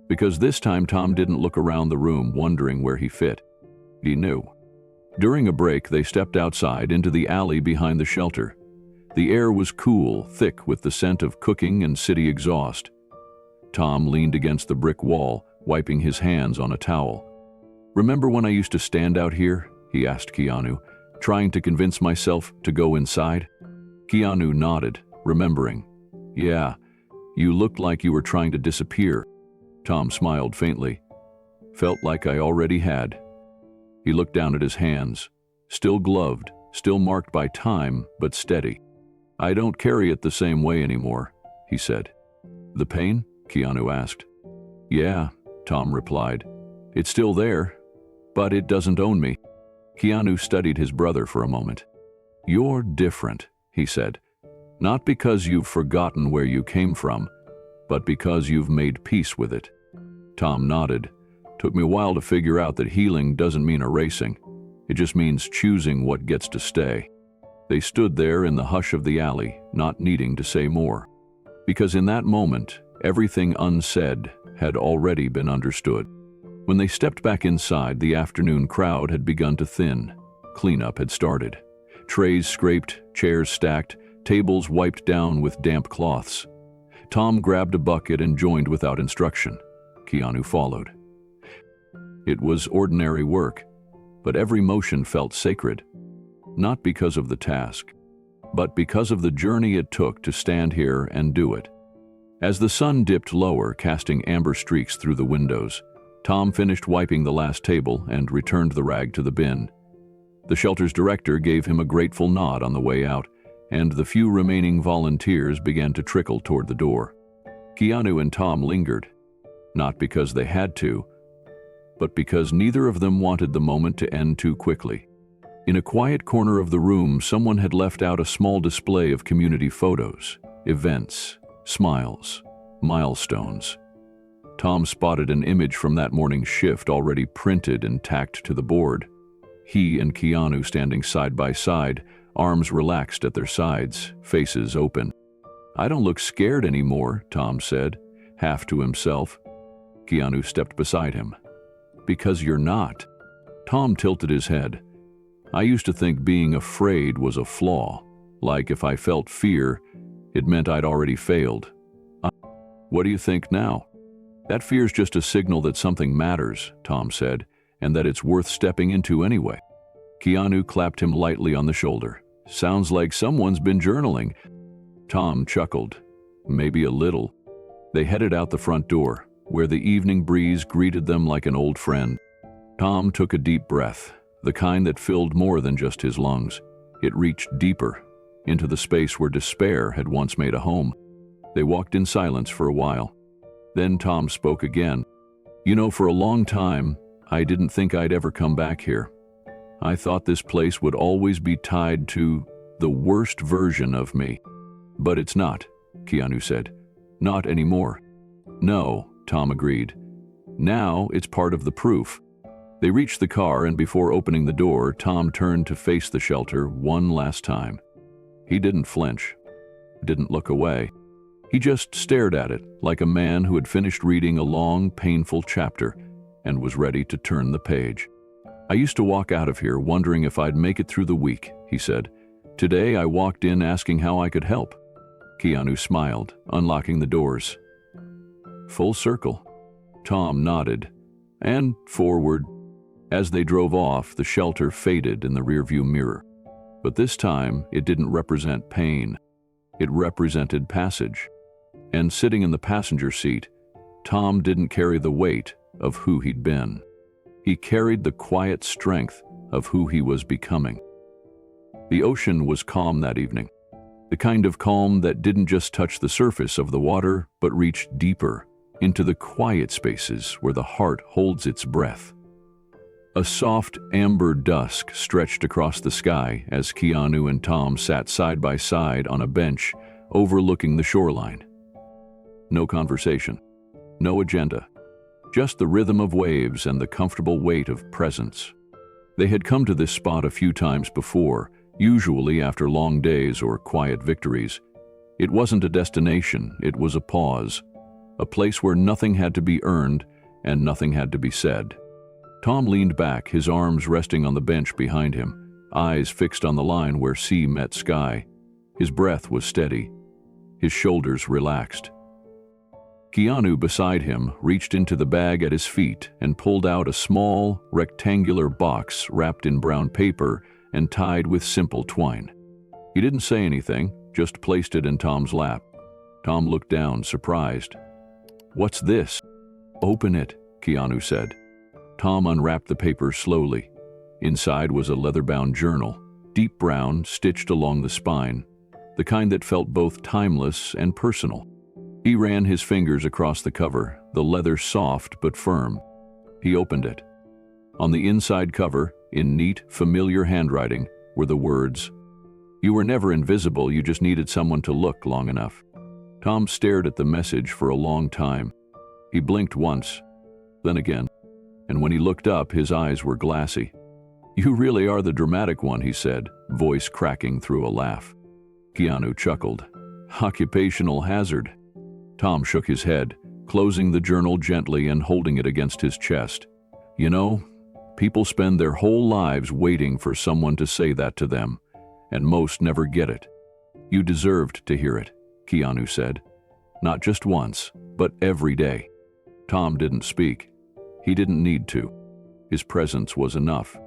Because this time Tom didn't look around the room wondering where he fit. He knew. During a break, they stepped outside into the alley behind the shelter. The air was cool, thick with the scent of cooking and city exhaust. Tom leaned against the brick wall, wiping his hands on a towel. "Remember when I used to stand out here?" he asked Keanu, trying to convince myself to go inside. Keanu nodded, remembering. "Yeah, you looked like you were trying to disappear." Tom smiled faintly. "Felt like I already had." He looked down at his hands, still gloved, still marked by time, but steady. "I don't carry it the same way anymore," he said. "The pain?" Keanu asked. "Yeah," Tom replied. "It's still there, but it doesn't own me." Keanu studied his brother for a moment. "You're different," he said. "Not because you've forgotten where you came from, but because you've made peace with it." Tom nodded. "Took me a while to figure out that healing doesn't mean erasing. It just means choosing what gets to stay." They stood there in the hush of the alley, not needing to say more. Because in that moment, everything unsaid had already been understood. When they stepped back inside, the afternoon crowd had begun to thin. Cleanup had started. Trays scraped, chairs stacked, tables wiped down with damp cloths. Tom grabbed a bucket and joined without instruction. Keanu followed. It was ordinary work, but every motion felt sacred. Not because of the task, but because of the journey it took to stand here and do it. As the sun dipped lower, casting amber streaks through the windows, Tom finished wiping the last table and returned the rag to the bin. The shelter's director gave him a grateful nod on the way out, and the few remaining volunteers began to trickle toward the door. Keanu and Tom lingered, not because they had to, but because neither of them wanted the moment to end too quickly. In a quiet corner of the room, someone had left out a small display of community photos, events, smiles, milestones. Tom spotted an image from that morning's shift already printed and tacked to the board. He and Keanu standing side by side, arms relaxed at their sides, faces open. "I don't look scared anymore," Tom said, half to himself. Keanu stepped beside him. "Because you're not." Tom tilted his head. "I used to think being afraid was a flaw, like if I felt fear, it meant I'd already failed. What do you think now?" "That fear's just a signal that something matters," Tom said, "and that it's worth stepping into anyway." Keanu clapped him lightly on the shoulder. "Sounds like someone's been journaling." Tom chuckled. "Maybe a little." They headed out the front door, where the evening breeze greeted them like an old friend. Tom took a deep breath, the kind that filled more than just his lungs. It reached deeper, into the space where despair had once made a home. They walked in silence for a while. Then Tom spoke again. "You know, for a long time, I didn't think I'd ever come back here. I thought this place would always be tied to the worst version of me. But it's not," Keanu said. "Not anymore." "No," Tom agreed. "Now it's part of the proof." They reached the car, and before opening the door, Tom turned to face the shelter one last time. He didn't flinch, didn't look away. He just stared at it like a man who had finished reading a long, painful chapter and was ready to turn the page. "I used to walk out of here wondering if I'd make it through the week," he said. "Today I walked in asking how I could help." Keanu smiled, unlocking the doors. "Full circle." Tom nodded. "And forward." As they drove off, the shelter faded in the rearview mirror. But this time, it didn't represent pain. It represented passage. And sitting in the passenger seat, Tom didn't carry the weight of who he'd been. He carried the quiet strength of who he was becoming. The ocean was calm that evening. The kind of calm that didn't just touch the surface of the water, but reached deeper, into the quiet spaces where the heart holds its breath. A soft amber dusk stretched across the sky as Keanu and Tom sat side by side on a bench overlooking the shoreline. No conversation, no agenda, just the rhythm of waves and the comfortable weight of presence. They had come to this spot a few times before, usually after long days or quiet victories. It wasn't a destination, it was a pause, a place where nothing had to be earned and nothing had to be said. Tom leaned back, his arms resting on the bench behind him, eyes fixed on the line where sea met sky. His breath was steady, his shoulders relaxed. Keanu, beside him, reached into the bag at his feet and pulled out a small, rectangular box wrapped in brown paper and tied with simple twine. He didn't say anything, just placed it in Tom's lap. Tom looked down, surprised. "What's this?" "Open it," Keanu said. Tom unwrapped the paper slowly. Inside was a leather-bound journal, deep brown, stitched along the spine, the kind that felt both timeless and personal. He ran his fingers across the cover, the leather soft but firm. He opened it. On the inside cover, in neat, familiar handwriting, were the words, "You were never invisible, you just needed someone to look long enough." Tom stared at the message for a long time. He blinked once, then again, and when he looked up, his eyes were glassy. "You really are the dramatic one," he said, voice cracking through a laugh. Keanu chuckled. "Occupational hazard." Tom shook his head, closing the journal gently and holding it against his chest. "You know, people spend their whole lives waiting for someone to say that to them, and most never get it. You deserved to hear it," Keanu said. "Not just once, but every day." Tom didn't speak. He didn't need to. His presence was enough.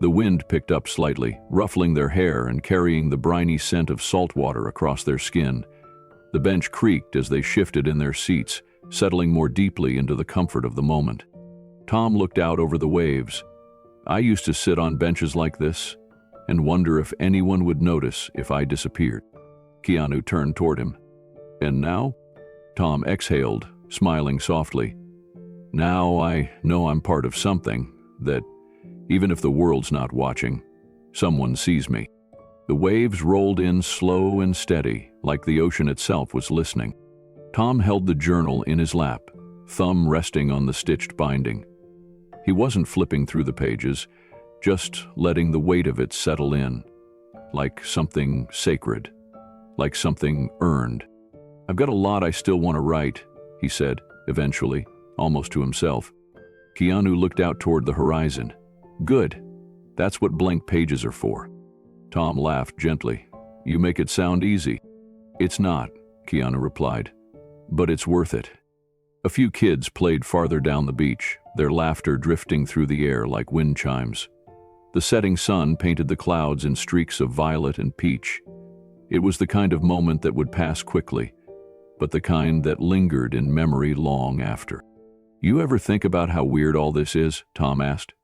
The wind picked up slightly, ruffling their hair and carrying the briny scent of salt water across their skin. The bench creaked as they shifted in their seats, settling more deeply into the comfort of the moment. Tom looked out over the waves. "I used to sit on benches like this and wonder if anyone would notice if I disappeared." Keanu turned toward him. "And now?" Tom exhaled, smiling softly. "Now I know I'm part of something that, even if the world's not watching, Someone sees me. The waves rolled in slow and steady, like the ocean itself was listening. Tom held the journal in his lap, thumb resting on the stitched binding. He wasn't flipping through the pages, just letting the weight of it settle in, like something sacred, like something earned. "I've got a lot I still want to write," he said, eventually, almost to himself. Keanu looked out toward the horizon. "Good. That's what blank pages are for." Tom laughed gently. "You make it sound easy." "It's not," Keanu replied, "but it's worth it." A few kids played farther down the beach, their laughter drifting through the air like wind chimes. The setting sun painted the clouds in streaks of violet and peach. It was the kind of moment that would pass quickly, but the kind that lingered in memory long after. "You ever think about how weird all this is?" Tom asked.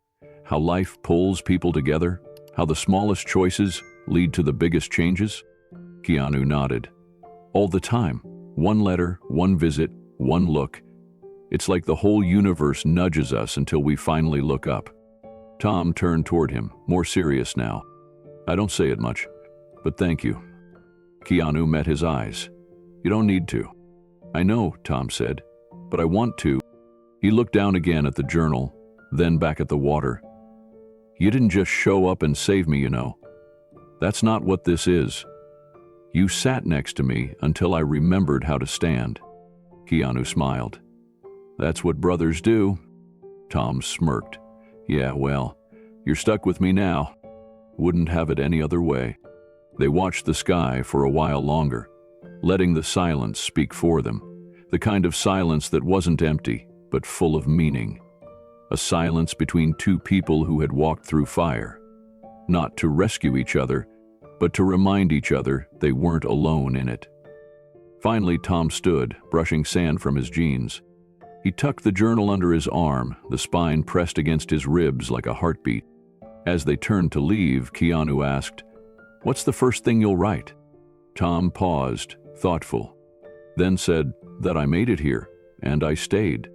"How life pulls people together? How the smallest choices lead to the biggest changes?" Keanu nodded. "All the time. One letter, one visit, one look. It's like the whole universe nudges us until we finally look up." Tom turned toward him, more serious now. "I don't say it much, but thank you." Keanu met his eyes. "You don't need to." "I know," Tom said, "but I want to." He looked down again at the journal, then back at the water. "You didn't just show up and save me, you know. That's not what this is. You sat next to me until I remembered how to stand." Keanu smiled. "That's what brothers do." Tom smirked. "Yeah, well, you're stuck with me now. Wouldn't have it any other way." They watched the sky for a while longer, letting the silence speak for them, the kind of silence that wasn't empty, but full of meaning. A silence between two people who had walked through fire, not to rescue each other, but to remind each other they weren't alone in it. Finally, Tom stood, brushing sand from his jeans. He tucked the journal under his arm, the spine pressed against his ribs like a heartbeat. As they turned to leave, Keanu asked, "What's the first thing you'll write?" Tom paused, thoughtful, then said, "That I made it here, and I stayed."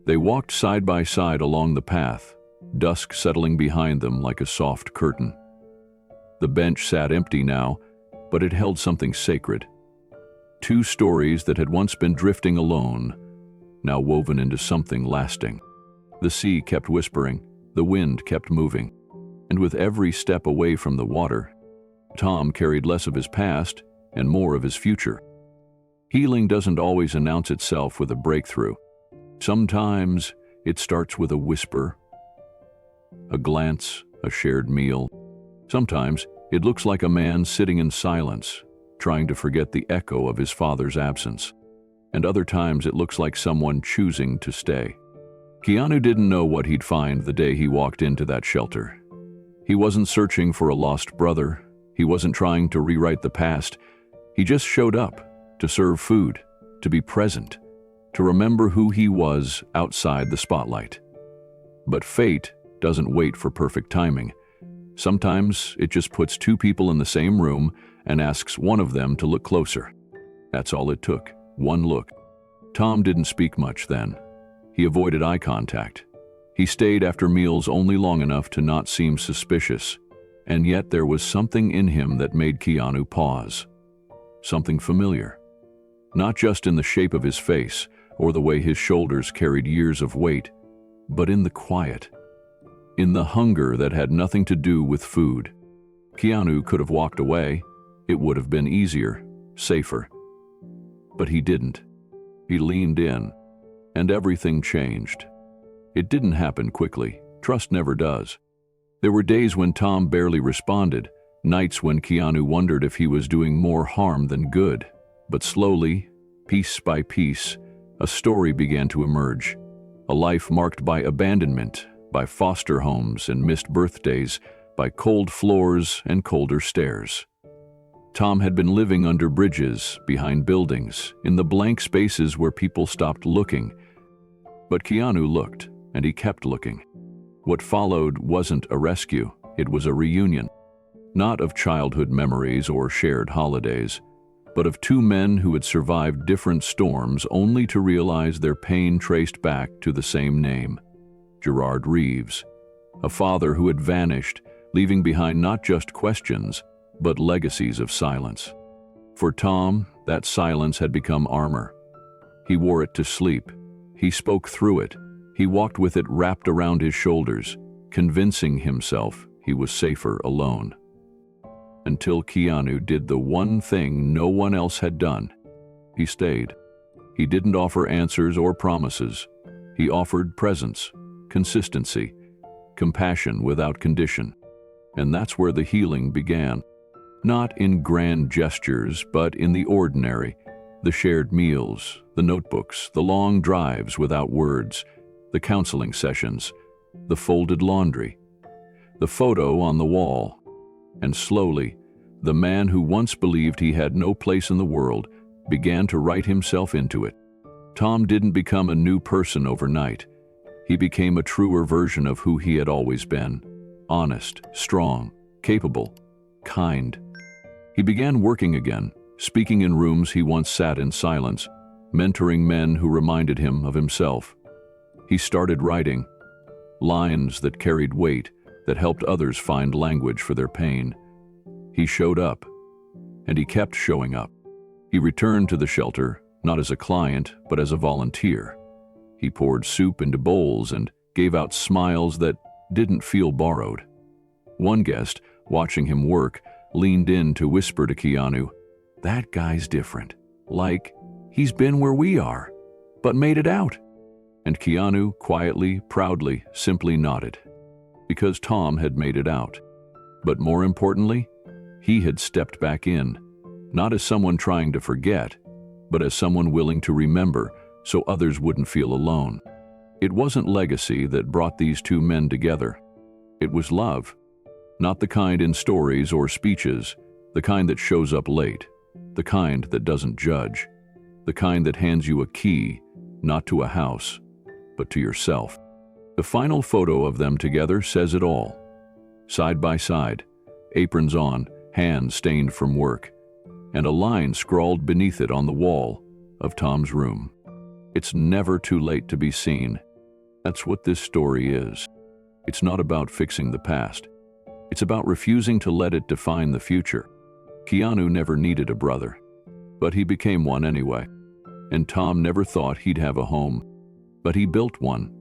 They walked side by side along the path, dusk settling behind them like a soft curtain. The bench sat empty now, but it held something sacred. Two stories that had once been drifting alone, now woven into something lasting. The sea kept whispering, the wind kept moving, and with every step away from the water, Tom carried less of his past and more of his future. Healing doesn't always announce itself with a breakthrough. Sometimes it starts with a whisper, a glance, a shared meal. Sometimes it looks like a man sitting in silence, trying to forget the echo of his father's absence. And other times it looks like someone choosing to stay. Keanu didn't know what he'd find the day he walked into that shelter. He wasn't searching for a lost brother. He wasn't trying to rewrite the past. He just showed up to serve food, to be present, to remember who he was outside the spotlight. But fate doesn't wait for perfect timing. Sometimes it just puts two people in the same room and asks one of them to look closer. That's all it took, one look. Tom didn't speak much then. He avoided eye contact. He stayed after meals only long enough to not seem suspicious, and yet there was something in him that made Keanu pause. Something familiar. Not just in the shape of his face or the way his shoulders carried years of weight, but in the quiet. In the hunger that had nothing to do with food. Keanu could have walked away. It would have been easier, safer. But he didn't. He leaned in, and everything changed. It didn't happen quickly. Trust never does. There were days when Tom barely responded, nights when Keanu wondered if he was doing more harm than good. But slowly, piece by piece, a story began to emerge. A life marked by abandonment, by foster homes and missed birthdays, by cold floors and colder stairs. Tom had been living under bridges, behind buildings, in the blank spaces where people stopped looking. But Keanu looked, and he kept looking. What followed wasn't a rescue, it was a reunion. Not of childhood memories or shared holidays, but of two men who had survived different storms only to realize their pain traced back to the same name. Gerard Reeves, a father who had vanished leaving behind not just questions, but legacies of silence. For Tom, that silence had become armor. He wore it to sleep. He spoke through it. He walked with it wrapped around his shoulders, convincing himself he was safer alone. Until Keanu did the one thing no one else had done. He stayed. He didn't offer answers or promises. He offered presence, consistency, compassion without condition. And that's where the healing began. Not in grand gestures, but in the ordinary. The shared meals, the notebooks, the long drives without words, the counseling sessions, the folded laundry, the photo on the wall. And slowly, the man who once believed he had no place in the world began to write himself into it. Tom didn't become a new person overnight. He became a truer version of who he had always been. Honest, strong, capable, kind. He began working again, speaking in rooms he once sat in silence, mentoring men who reminded him of himself. He started writing lines that carried weight, that helped others find language for their pain. He showed up, and he kept showing up. He returned to the shelter, not as a client, but as a volunteer. He poured soup into bowls and gave out smiles that didn't feel borrowed. One guest, watching him work, leaned in to whisper to Keanu, "That guy's different. Like, he's been where we are, but made it out." And Keanu, quietly, proudly, simply nodded. Because Tom had made it out. But more importantly, he had stepped back in, not as someone trying to forget, but as someone willing to remember so others wouldn't feel alone. It wasn't legacy that brought these two men together. It was love. Not the kind in stories or speeches, the kind that shows up late, the kind that doesn't judge, the kind that hands you a key, not to a house, but to yourself. The final photo of them together says it all. Side by side, aprons on, hands stained from work, and a line scrawled beneath it on the wall of Tom's room. It's never too late to be seen. That's what this story is. It's not about fixing the past. It's about refusing to let it define the future. Keanu never needed a brother, but he became one anyway. And Tom never thought he'd have a home, but he built one,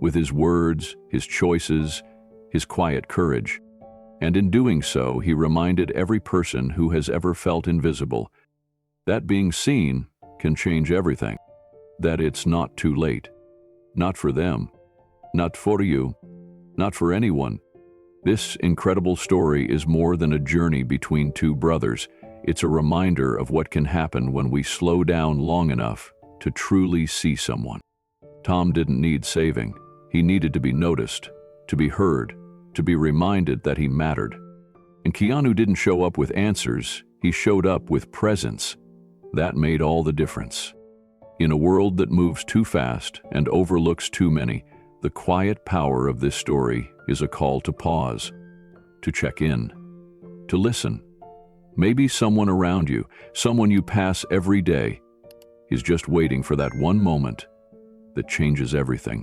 with his words, his choices, his quiet courage. And in doing so, he reminded every person who has ever felt invisible that being seen can change everything, that it's not too late. Not for them, not for you, not for anyone. This incredible story is more than a journey between two brothers. It's a reminder of what can happen when we slow down long enough to truly see someone. Tom didn't need saving. He needed to be noticed, to be heard, to be reminded that he mattered. And Keanu didn't show up with answers, he showed up with presence. That made all the difference. In a world that moves too fast and overlooks too many, the quiet power of this story is a call to pause, to check in, to listen. Maybe someone around you, someone you pass every day, is just waiting for that one moment that changes everything.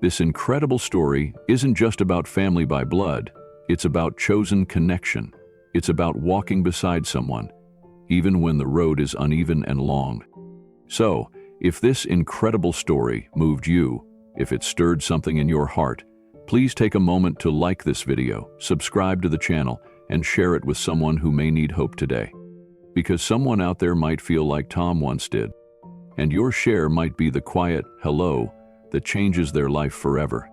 This incredible story isn't just about family by blood, it's about chosen connection. It's about walking beside someone, even when the road is uneven and long. So, if this incredible story moved you, if it stirred something in your heart, please take a moment to like this video, subscribe to the channel, and share it with someone who may need hope today. Because someone out there might feel like Tom once did, and your share might be the quiet hello that changes their life forever.